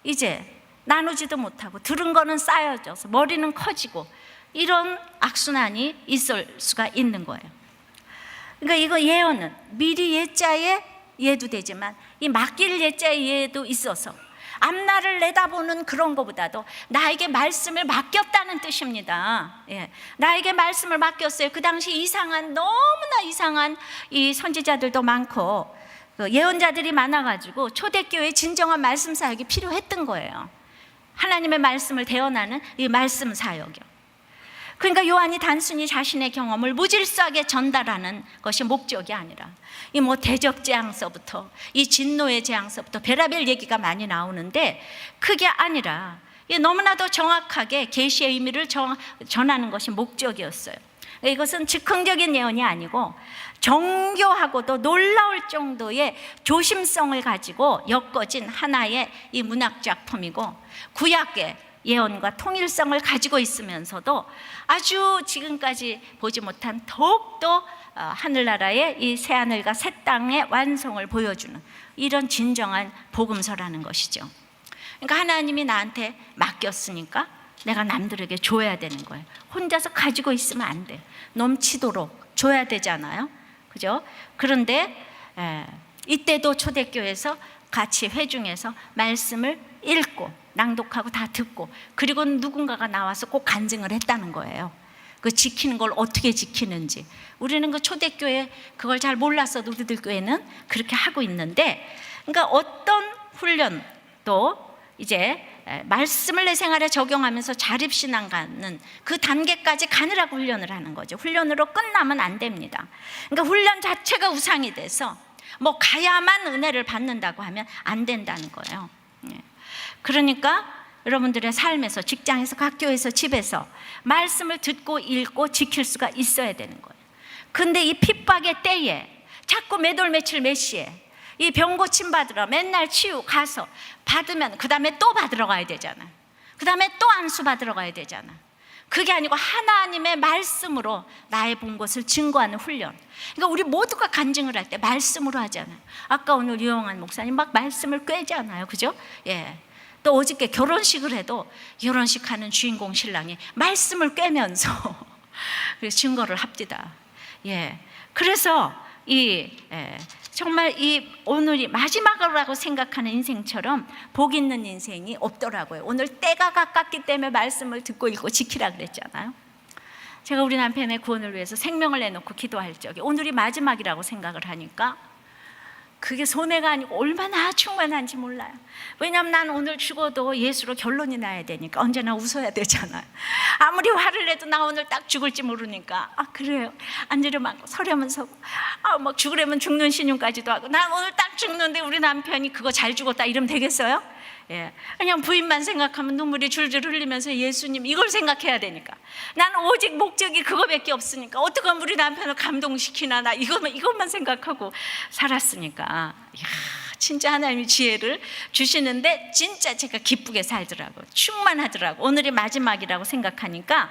이제 나누지도 못하고 들은 거는 쌓여져서 머리는 커지고 이런 악순환이 있을 수가 있는 거예요. 그러니까 이거 예언은 미리 예자의 예도 되지만 이 맡길 예자의 예도 있어서 앞날을 내다보는 그런 것보다도 나에게 말씀을 맡겼다는 뜻입니다. 나에게 말씀을 맡겼어요. 그 당시 너무나 이상한 이 선지자들도 많고 예언자들이 많아가지고 초대교회에 진정한 말씀 사역이 필요했던 거예요. 하나님의 말씀을 대언하는 이 말씀 사역이요. 그러니까 요한이 단순히 자신의 경험을 무질서하게 전달하는 것이 목적이 아니라 이 뭐 대적 재앙서부터 이 진노의 재앙서부터 별의별 얘기가 많이 나오는데, 그게 아니라 너무나도 정확하게 계시의 의미를 전하는 것이 목적이었어요. 이것은 즉흥적인 예언이 아니고 정교하고도 놀라울 정도의 조심성을 가지고 엮어진 하나의 이 문학 작품이고, 구약의 예언과 통일성을 가지고 있으면서도 아주 지금까지 보지 못한 더욱더 하늘나라의 이 새하늘과 새 땅의 완성을 보여주는 이런 진정한 복음서라는 것이죠. 그러니까 하나님이 나한테 맡겼으니까 내가 남들에게 줘야 되는 거예요. 혼자서 가지고 있으면 안 돼. 넘치도록 줘야 되잖아요. 그죠? 그런데 이때도 초대교회에서 같이 회중에서 말씀을 읽고 낭독하고 다 듣고, 그리고 누군가가 나와서 꼭 간증을 했다는 거예요. 그 지키는 걸 어떻게 지키는지. 우리는 그 초대교회 그걸 잘 몰랐어도 우리들 교회는 그렇게 하고 있는데, 그러니까 어떤 훈련도 이제 말씀을 내 생활에 적용하면서 자립신앙 가는 그 단계까지 가느라고 훈련을 하는 거죠. 훈련으로 끝나면 안 됩니다. 그러니까 훈련 자체가 우상이 돼서 뭐 가야만 은혜를 받는다고 하면 안 된다는 거예요. 그러니까 여러분들의 삶에서, 직장에서, 학교에서, 집에서 말씀을 듣고 읽고 지킬 수가 있어야 되는 거예요. 근데 이 핍박의 때에 자꾸 매돌 며칠 몇 시에 이 병 고침 받으러 맨날 치유 가서 받으면 그 다음에 또 받으러 가야 되잖아요. 그 다음에 또 안수 받으러 가야 되잖아. 그게 아니고 하나님의 말씀으로 나의 본 것을 증거하는 훈련. 그러니까 우리 모두가 간증을 할 때 말씀으로 하잖아요. 아까 오늘 유영한 목사님 막 말씀을 꿰잖아요, 그죠? 예. 또 어저께 결혼식을 해도 결혼식 하는 주인공 신랑이 말씀을 꿰면서 그래서 증거를 합디다. 예. 그래서 정말 이 오늘이 마지막이라고 생각하는 인생처럼 복 있는 인생이 없더라고요. 오늘 때가 가깝기 때문에 말씀을 듣고 읽고 지키라 그랬잖아요. 제가 우리 남편의 구원을 위해서 생명을 내놓고 기도할 적에 오늘이 마지막이라고 생각을 하니까 그게 손해가 아니고 얼마나 충만한지 몰라요. 왜냐하면 난 오늘 죽어도 예수로 결론이 나야 되니까 언제나 웃어야 되잖아요. 아무리 화를 내도 나 오늘 딱 죽을지 모르니까 그래요. 앉으려면 앉고 서려면 서고 막 죽으려면 죽는 신용까지도 하고 난 오늘 딱 죽는데 우리 남편이 그거 잘 죽었다 이러면 되겠어요? 예. 그냥 부인만 생각하면 눈물이 줄줄 흘리면서 예수님 이걸 생각해야 되니까 나는 오직 목적이 그거밖에 없으니까 어떻게 하면 우리 남편을 감동시키나 나 이것만 생각하고 살았으니까 이야, 진짜 하나님이 지혜를 주시는데 진짜 제가 기쁘게 살더라고요. 충만하더라고요. 오늘이 마지막이라고 생각하니까.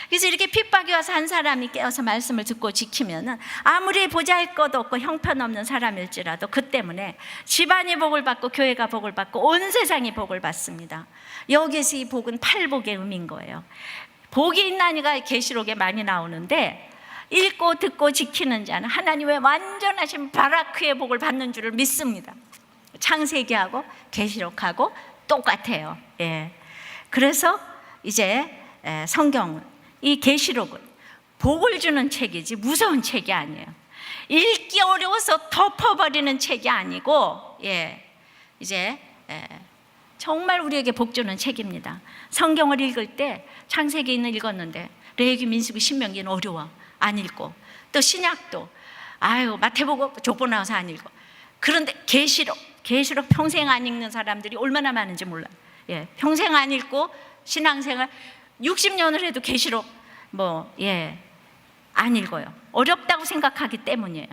그래서 이렇게 핍박이 와서 한 사람이 깨어서 말씀을 듣고 지키면은 아무리 보잘것 없고 형편없는 사람일지라도 그 때문에 집안이 복을 받고 교회가 복을 받고 온 세상이 복을 받습니다. 여기서 이 복은 팔복의 의미인 거예요. 복이 있나니가 계시록에 많이 나오는데 읽고 듣고 지키는 자는 하나님의 완전하신 바라크의 복을 받는 줄을 믿습니다. 창세기하고 계시록하고 똑같아요. 예. 그래서 이제 성경은 이 계시록은 복을 주는 책이지 무서운 책이 아니에요. 읽기 어려워서 덮어버리는 책이 아니고 이제 정말 우리에게 복 주는 책입니다. 성경을 읽을 때 창세기는 읽었는데 레위기, 민수기, 신명기는 어려워 안 읽고 또 신약도 마태복음 족보 나와서 안 읽고 그런데 계시록 평생 안 읽는 사람들이 얼마나 많은지 몰라요. 평생 안 읽고 신앙생활 60년을 해도 계시록 안 읽어요. 어렵다고 생각하기 때문이에요.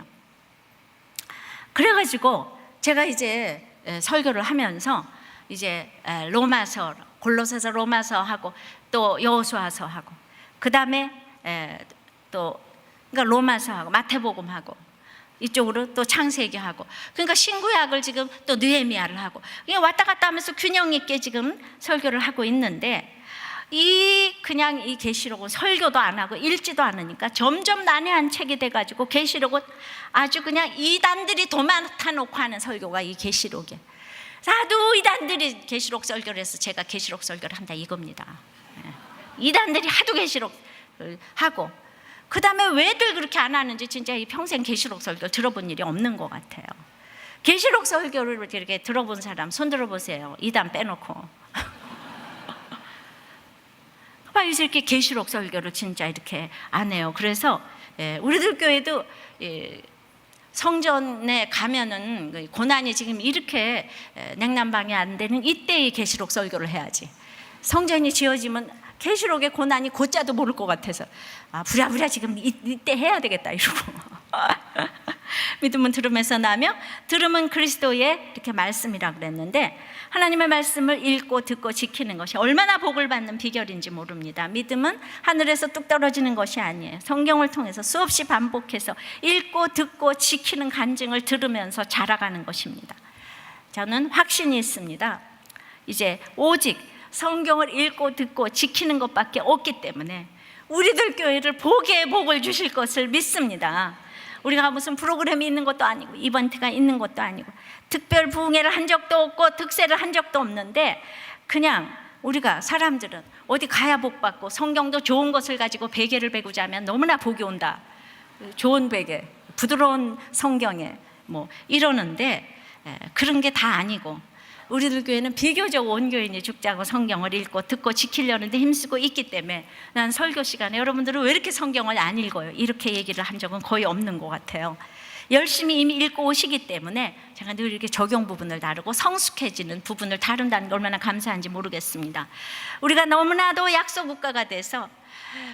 그래가지고 제가 이제 설교를 하면서 이제 로마서, 골로새서, 로마서 하고 또 여호수아서 하고 그 다음에 또 그러니까 로마서 하고 마태복음 하고 이쪽으로 또 창세기 하고 그러니까 신구약을 지금 또 느헤미야를 하고 왔다 갔다 하면서 균형 있게 지금 설교를 하고 있는데 그냥 이 계시록은 설교도 안 하고 읽지도 않으니까 점점 난해한 책이 돼가지고 계시록은 아주 그냥 이단들이 도맡아 놓고 하는 설교가 이 계시록이에요. 사도 이단들이 계시록 설교를 해서 제가 계시록 설교를 한다 이겁니다. 이단들이 하도 계시록 하고 그 다음에 왜들 그렇게 안 하는지 진짜 이 평생 계시록 설교를 들어본 일이 없는 것 같아요. 계시록 설교를 이렇게 들어본 사람 손 들어보세요. 이단 빼놓고. 그래서 이렇게 계시록 설교를 진짜 이렇게 안 해요. 그래서 우리들 교회도 성전에 가면은 고난이 지금 이렇게 냉난방이 안 되는 이때의 계시록 설교를 해야지. 성전이 지어지면 계시록의 고난이 곧자도 모를 것 같아서 부랴부랴 지금 이때 해야 되겠다 이러고 믿음은 들음에서 나며 들음은 그리스도의 이렇게 말씀이라고 그랬는데 하나님의 말씀을 읽고 듣고 지키는 것이 얼마나 복을 받는 비결인지 모릅니다. 믿음은 하늘에서 뚝 떨어지는 것이 아니에요. 성경을 통해서 수없이 반복해서 읽고 듣고 지키는 간증을 들으면서 자라가는 것입니다. 저는 확신이 있습니다. 이제 오직 성경을 읽고 듣고 지키는 것밖에 없기 때문에 우리들 교회를 복의 복을 주실 것을 믿습니다. 우리가 무슨 프로그램이 있는 것도 아니고 이벤트가 있는 것도 아니고 특별 부흥회를 한 적도 없고 특세를 한 적도 없는데 그냥 우리가 사람들은 어디 가야 복 받고 성경도 좋은 것을 가지고 베개를 베고자 하면 너무나 복이 온다. 좋은 베개, 부드러운 성경에 이러는데 그런 게 다 아니고 우리들 교회는 비교적 온 교인이 죽자고 성경을 읽고 듣고 지키려는데 힘쓰고 있기 때문에 난 설교 시간에 여러분들은 왜 이렇게 성경을 안 읽어요? 이렇게 얘기를 한 적은 거의 없는 것 같아요. 열심히 이미 읽고 오시기 때문에 제가 늘 이렇게 적용 부분을 다루고 성숙해지는 부분을 다룬다는 게 얼마나 감사한지 모르겠습니다. 우리가 너무나도 약소 국가가 돼서,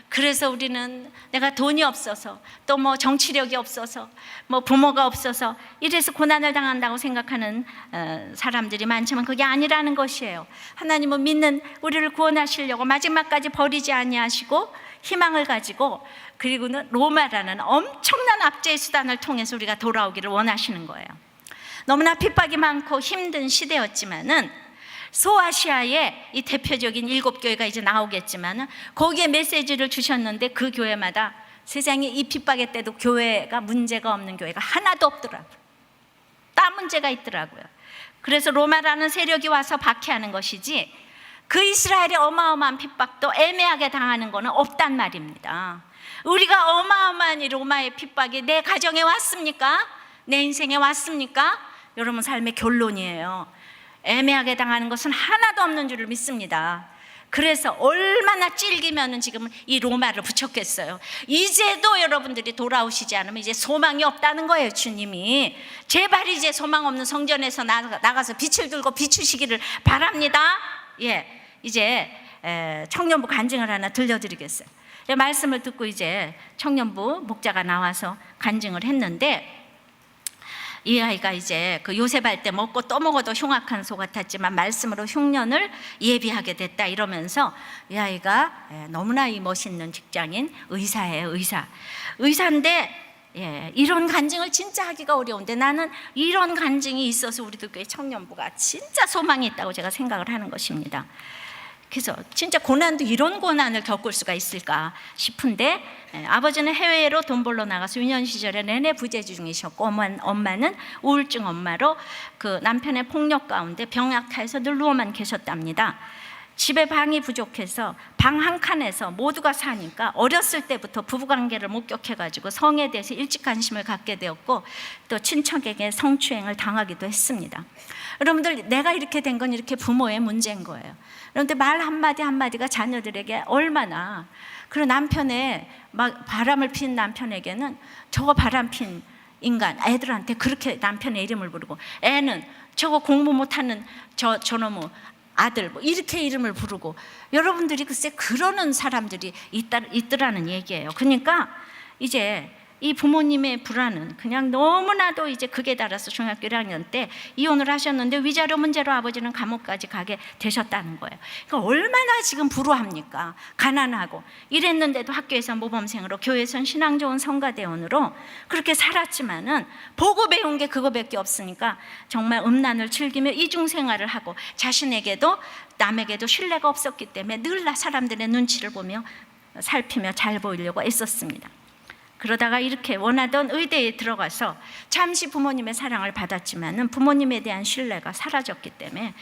그래서 우리는 내가 돈이 없어서, 또 뭐 정치력이 없어서, 뭐 부모가 없어서 이래서 고난을 당한다고 생각하는 사람들이 많지만 그게 아니라는 것이에요. 하나님은 믿는 우리를 구원하시려고 마지막까지 버리지 아니하시고 희망을 가지고, 그리고는 로마라는 엄청난 압제의 수단을 통해서 우리가 돌아오기를 원하시는 거예요. 너무나 핍박이 많고 힘든 시대였지만은 소아시아의 이 대표적인 7교회가 이제 나오겠지만은 거기에 메시지를 주셨는데 그 교회마다 세상에 이 핍박의 때도 교회가 문제가 없는 교회가 하나도 없더라고요. 다 문제가 있더라고요. 그래서 로마라는 세력이 와서 박해하는 것이지 그 이스라엘의 어마어마한 핍박도 애매하게 당하는 거는 없단 말입니다. 우리가 어마어마한 이 로마의 핍박이 내 가정에 왔습니까? 내 인생에 왔습니까? 여러분 삶의 결론이에요. 애매하게 당하는 것은 하나도 없는 줄을 믿습니다. 그래서 얼마나 찔기면은 지금 이 로마를 붙였겠어요. 이제도 여러분들이 돌아오시지 않으면 이제 소망이 없다는 거예요. 주님이 제발 이제 소망 없는 성전에서 나가서 빛을 들고 비추시기를 바랍니다. 예, 이제 청년부 간증을 하나 들려드리겠어요. 말씀을 듣고 이제 청년부 목자가 나와서 간증을 했는데, 이 아이가 이제 그 요셉할 때 먹고 또 먹어도 흉악한 소 같았지만 말씀으로 흉년을 예비하게 됐다 이러면서, 이 아이가 너무나 이 멋있는 직장인 의사예요. 의사인데 이런 간증을 진짜 하기가 어려운데, 나는 이런 간증이 있어서 우리들 교회 청년부가 진짜 소망이 있다고 제가 생각을 하는 것입니다. 그래서 진짜 고난도 이런 고난을 겪을 수가 있을까 싶은데, 아버지는 해외로 돈 벌러 나가서 유년 시절에 내내 부재지 중이셨고, 엄마는 우울증 엄마로 그 남편의 폭력 가운데 병약해서 늘 누워만 계셨답니다. 집에 방이 부족해서 방 한 칸에서 모두가 사니까 어렸을 때부터 부부관계를 목격해가지고 성에 대해서 일찍 관심을 갖게 되었고, 또 친척에게 성추행을 당하기도 했습니다. 여러분들, 내가 이렇게 된 건 이렇게 부모의 문제인 거예요. 그런데 말 한마디 한마디가 자녀들에게 얼마나, 그리고 남편의 막 바람을 핀 남편에게는 저거 바람핀 인간, 애들한테 그렇게 남편의 이름을 부르고, 애는 저거 공부 못하는 저놈의 아들, 뭐 이렇게 이름을 부르고, 여러분들이 글쎄 그러는 사람들이 있더라는 얘기예요. 그러니까 이제 이 부모님의 불안은 그냥 너무나도 이제 극에 달아서 중학교 1학년 때 이혼을 하셨는데 위자료 문제로 아버지는 감옥까지 가게 되셨다는 거예요. 그러니까 얼마나 지금 불우합니까? 가난하고 이랬는데도 학교에서 모범생으로, 교회에서는 신앙 좋은 성가대원으로 그렇게 살았지만은 보고 배운 게 그거밖에 없으니까 정말 음란을 즐기며 이중생활을 하고, 자신에게도 남에게도 신뢰가 없었기 때문에 늘 사람들의 눈치를 보며 살피며 잘 보이려고 애썼습니다. 그러다가 이렇게 원하던 의대에 들어가서 잠시 부모님의 사랑을 받았지만은 부모님에 대한 신뢰가 사라졌기 때문에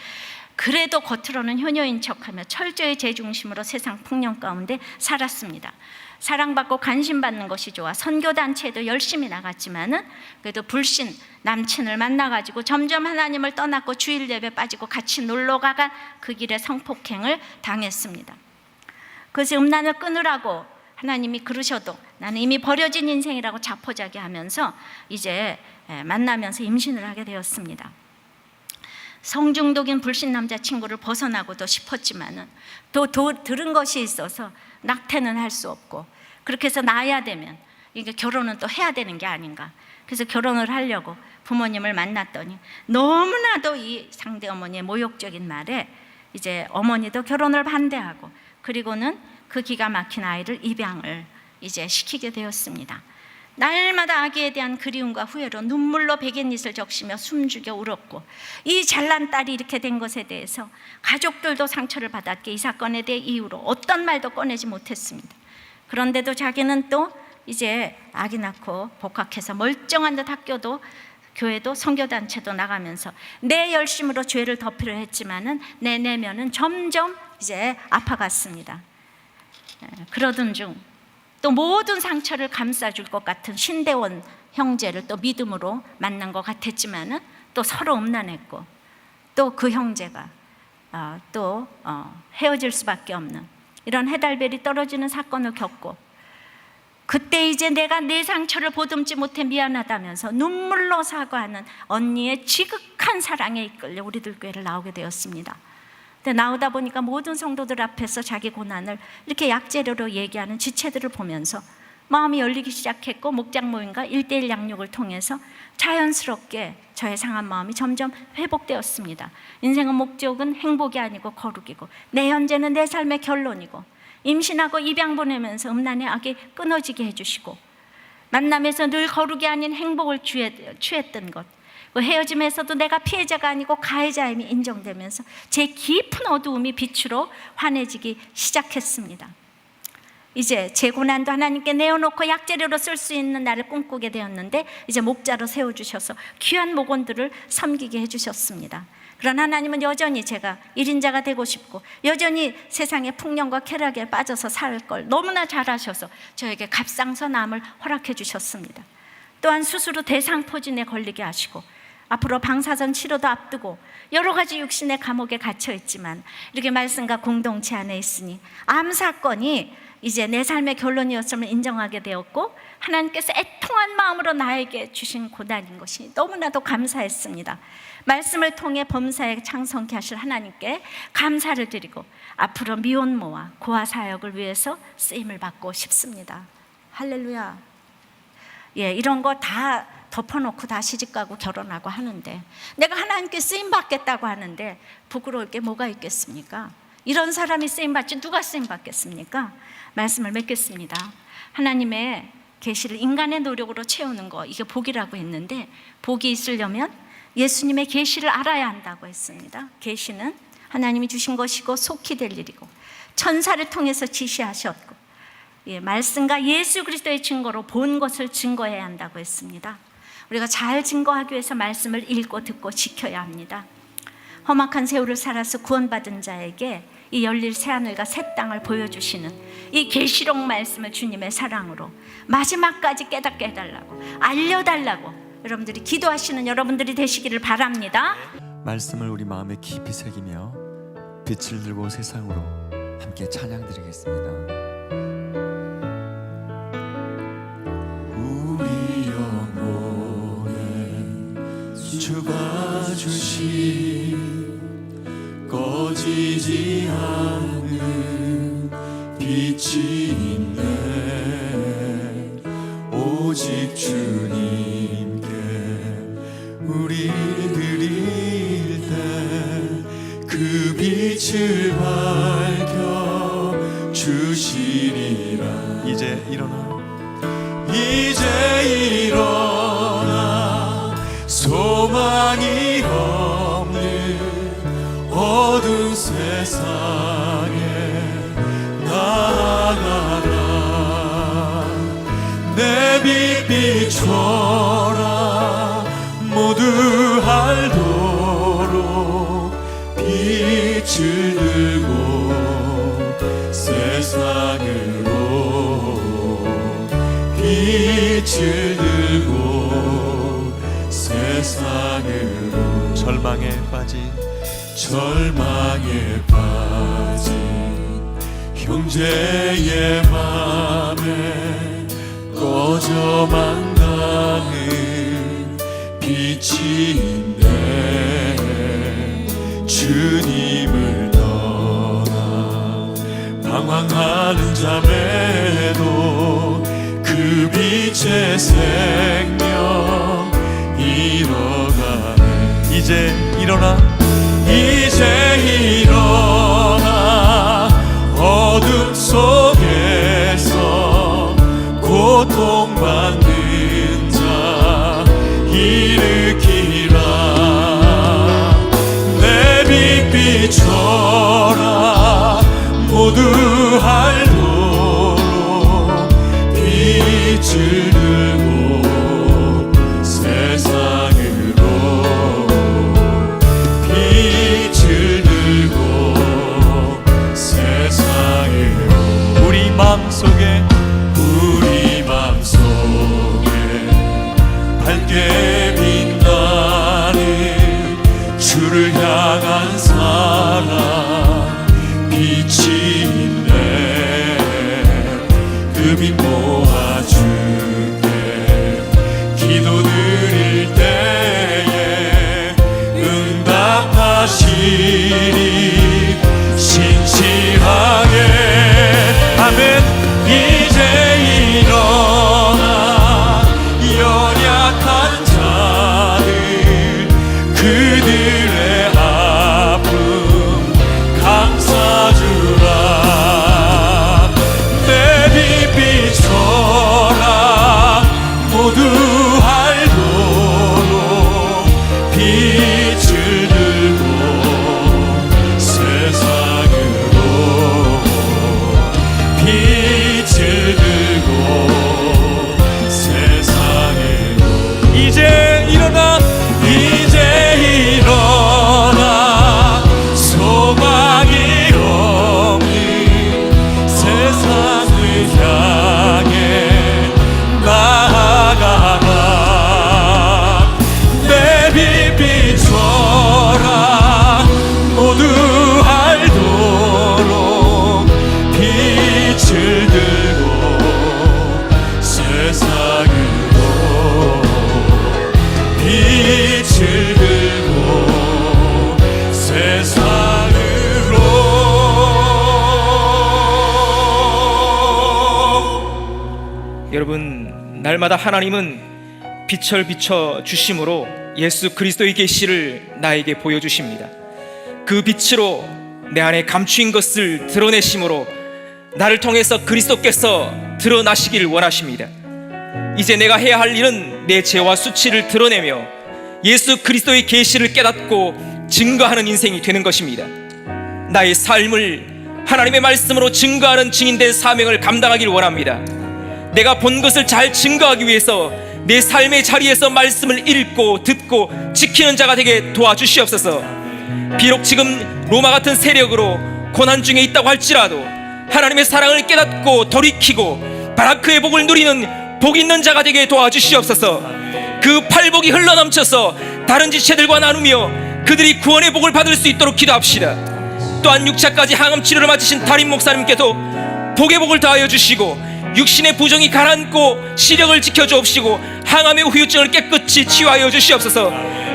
그래도 겉으로는 효녀인 척하며 철저히 제중심으로 세상 풍년 가운데 살았습니다. 사랑받고 관심받는 것이 좋아 선교단체에도 열심히 나갔지만은 그래도 불신 남친을 만나가지고 점점 하나님을 떠났고 주일 예배 빠지고 같이 놀러가가 그 길에 성폭행을 당했습니다. 그래서 음란을 끊으라고 하나님이 그러셔도 나는 이미 버려진 인생이라고 자포자기하면서 이제 만나면서 임신을 하게 되었습니다. 성중독인 불신 남자친구를 벗어나고도 싶었지만은 또 들은 것이 있어서 낙태는 할 수 없고, 그렇게 해서 낳아야 되면 이게 결혼은 또 해야 되는 게 아닌가. 그래서 결혼을 하려고 부모님을 만났더니 너무나도 이 상대 어머니의 모욕적인 말에 이제 어머니도 결혼을 반대하고, 그리고는 그 기가 막힌 아이를 입양을 이제 시키게 되었습니다. 날마다 아기에 대한 그리움과 후회로 눈물로 베갯잇을 적시며 숨죽여 울었고, 이 잘난 딸이 이렇게 된 것에 대해서 가족들도 상처를 받았기에 이 사건에 대해 이후로 어떤 말도 꺼내지 못했습니다. 그런데도 자기는 또 이제 아기 낳고 복학해서 멀쩡한 듯 학교도 교회도 선교단체도 나가면서 내 열심으로 죄를 덮으려 했지만은 내 내면은 점점 이제 아파갔습니다. 그러던 중 또 모든 상처를 감싸줄 것 같은 신대원 형제를 또 믿음으로 만난 것 같았지만은 또 서로 음란했고, 또 그 형제가 헤어질 수밖에 없는 이런 해달별이 떨어지는 사건을 겪고, 그때 이제 내가 내 상처를 보듬지 못해 미안하다면서 눈물로 사과하는 언니의 지극한 사랑에 이끌려 우리들 교회를 나오게 되었습니다. 근데 나오다 보니까 모든 성도들 앞에서 자기 고난을 이렇게 약재료로 얘기하는 지체들을 보면서 마음이 열리기 시작했고, 목장 모임과 1:1 양육을 통해서 자연스럽게 저의 상한 마음이 점점 회복되었습니다. 인생의 목적은 행복이 아니고 거룩이고, 내 현재는 내 삶의 결론이고, 임신하고 입양 보내면서 음란의 악이 끊어지게 해주시고, 만남에서 늘 거룩이 아닌 행복을 취했던 것, 헤어짐에서도 내가 피해자가 아니고 가해자임이 인정되면서 제 깊은 어두움이 빛으로 환해지기 시작했습니다. 이제 제 고난도 하나님께 내어놓고 약재료로 쓸 수 있는 날을 꿈꾸게 되었는데, 이제 목자로 세워주셔서 귀한 목원들을 섬기게 해주셨습니다. 그러나 하나님은 여전히 제가 1인자가 되고 싶고, 여전히 세상의 풍년과 쾌락에 빠져서 살 걸 너무나 잘 아셔서 저에게 갑상선암을 허락해 주셨습니다. 또한 수술 후 대상포진에 걸리게 하시고, 앞으로 방사선 치료도 앞두고 여러 가지 육신의 감옥에 갇혀 있지만, 이렇게 말씀과 공동체 안에 있으니 암 사건이 이제 내 삶의 결론이었음을 인정하게 되었고, 하나님께서 애통한 마음으로 나에게 주신 고난인 것이 너무나도 감사했습니다. 말씀을 통해 범사에 창성케 하실 하나님께 감사를 드리고, 앞으로 미혼모와 고아 사역을 위해서 쓰임을 받고 싶습니다. 할렐루야. 이런 거 다 덮어놓고 다 시집가고 결혼하고 하는데, 내가 하나님께 쓰임 받겠다고 하는데 부끄러울 게 뭐가 있겠습니까? 이런 사람이 쓰임 받지 누가 쓰임 받겠습니까? 말씀을 맺겠습니다. 하나님의 계시를 인간의 노력으로 채우는 거, 이게 복이라고 했는데, 복이 있으려면 예수님의 계시를 알아야 한다고 했습니다. 계시는 하나님이 주신 것이고 속히 될 일이고, 천사를 통해서 지시하셨고, 말씀과 예수 그리스도의 증거로 본 것을 증거해야 한다고 했습니다. 우리가 잘 증거하기 위해서 말씀을 읽고 듣고 지켜야 합니다. 험악한 세월을 살아서 구원받은 자에게 이 열릴 새하늘과 새 땅을 보여주시는 이 계시록 말씀을 주님의 사랑으로 마지막까지 깨닫게 해달라고, 알려달라고 여러분들이 기도하시는 여러분들이 되시기를 바랍니다. 말씀을 우리 마음에 깊이 새기며 빛을 들고 세상으로 함께 찬양드리겠습니다. 우리 영혼을 주가 주신 꺼지지 않는 빛이 있네. 오직 주님께 우리 드릴 때 그 빛을 밝혀 주시리라. 이제 일어나 소망이 없는 어두운 세상에 나아가라. 내 빛 비춰라. 모두 알도록 빛을 들고 세상으로 빛을 들고 세상으로 절망에 빠진 형제의 맘에 꺼져만 가는 빛이 있네. 주님을 떠나 방황하는 자매도 그 빛의 생명 잃어가네. 이제 일어나 어둠 속에서 고통받는 자 일으키라. 내 빛 비춰라. 모두 알도록 빛을 들고 세상으로 빛을 들고 세상으로 우리 마음속에 밝게 빛나는 주를 향한 사랑 빛이 있네. 그 빛 모아 하시리 신실하게 아멘. 이제 일어나 연약한 자들 그들의 아픔 감싸주라. 내 빛 비춰라 모두 알도록 빛을 들고 세상으로 빛을 들고 세상으로. 이제 일어나 이제 일어나 소망이 없는 세상을 향해 나아가라. 내 빛 비춰라 모두 알도록 빛을 들고 세상으로 빛을 들고 세상으로. 여러분, 날마다 하나님은 빛을 비춰 주심으로 예수 그리스도의 계시를 나에게 보여주십니다. 그 빛으로 내 안에 감추인 것을 드러내심으로 나를 통해서 그리스도께서 드러나시길 원하십니다. 이제 내가 해야 할 일은 내 죄와 수치를 드러내며 예수 그리스도의 계시를 깨닫고 증거하는 인생이 되는 것입니다. 나의 삶을 하나님의 말씀으로 증거하는 증인된 사명을 감당하길 원합니다. 내가 본 것을 잘 증거하기 위해서 내 삶의 자리에서 말씀을 읽고 듣고 지키는 자가 되게 도와주시옵소서. 비록 지금 로마 같은 세력으로 고난 중에 있다고 할지라도 하나님의 사랑을 깨닫고 돌이키고 바라크의 복을 누리는 복 있는 자가 되게 도와주시옵소서. 그 팔복이 흘러넘쳐서 다른 지체들과 나누며 그들이 구원의 복을 받을 수 있도록 기도합시다. 또한 6차까지 항암 치료를 마치신 달인 목사님께도 복의 복을 더하여 주시고 육신의 부정이 가라앉고 시력을 지켜주옵시고 항암의 후유증을 깨끗이 치유하여 주시옵소서.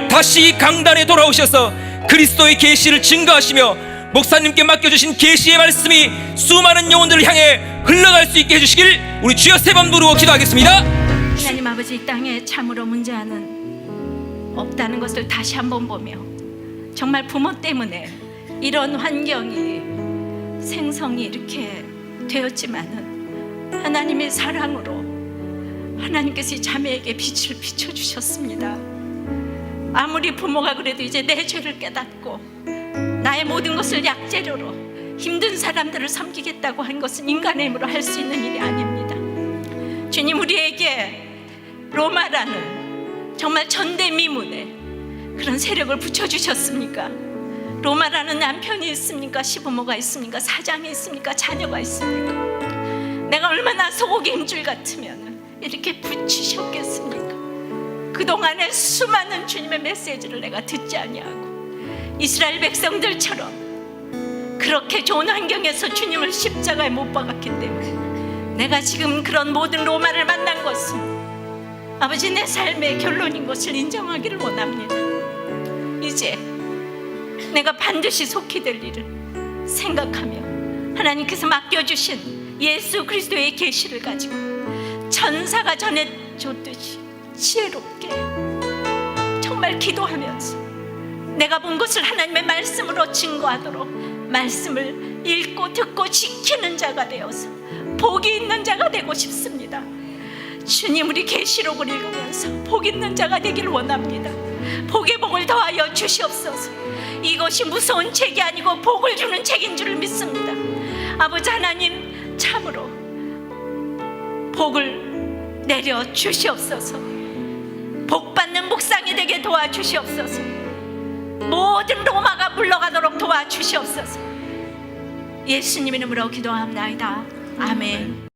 다시 이 강단에 돌아오셔서 그리스도의 계시를 증거하시며 목사님께 맡겨주신 계시의 말씀이 수많은 영혼들을 향해 흘러갈 수 있게 해주시길 우리 주여 세 번 부르고 기도하겠습니다. 하나님 아버지, 이 땅에 참으로 문제는 없다는 것을 다시 한번 보며 정말 부모 때문에 이런 환경이 생성이 이렇게 되었지만은 하나님의 사랑으로 하나님께서 이 자매에게 빛을 비춰주셨습니다. 아무리 부모가 그래도 이제 내 죄를 깨닫고 나의 모든 것을 약재료로 힘든 사람들을 섬기겠다고 한 것은 인간의 힘으로 할 수 있는 일이 아닙니다. 주님, 우리에게 로마라는 정말 전대미문의 그런 세력을 붙여주셨습니까? 로마라는 남편이 있습니까? 시부모가 있습니까? 사장이 있습니까? 자녀가 있습니까? 내가 얼마나 소고기 힘줄 같으면 이렇게 붙이셨겠습니까? 그동안에 수많은 주님의 메시지를 내가 듣지 아니하고 이스라엘 백성들처럼 그렇게 좋은 환경에서 주님을 십자가에 못 박았기 때문에 내가 지금 그런 모든 로마를 만난 것은 아버지 내 삶의 결론인 것을 인정하기를 원합니다. 이제 내가 반드시 속히 될 일을 생각하며 하나님께서 맡겨주신 예수 그리스도의 계시를 가지고 천사가 전해줬듯이 지혜롭게 정말 기도하면서 내가 본 것을 하나님의 말씀으로 증거하도록 말씀을 읽고 듣고 지키는 자가 되어서 복이 있는 자가 되고 싶습니다. 주님, 우리 계시록을 읽으면서 복 있는 자가 되길 원합니다. 복의 복을 더하여 주시옵소서. 이것이 무서운 책이 아니고 복을 주는 책인 줄 믿습니다. 아버지 하나님, 참으로 복을 내려 주시옵소서. 복받는 묵상이 되게 도와주시옵소서. 모든 로마가 물러가도록 도와주시옵소서. 예수님 이름으로 기도합니다. 아멘.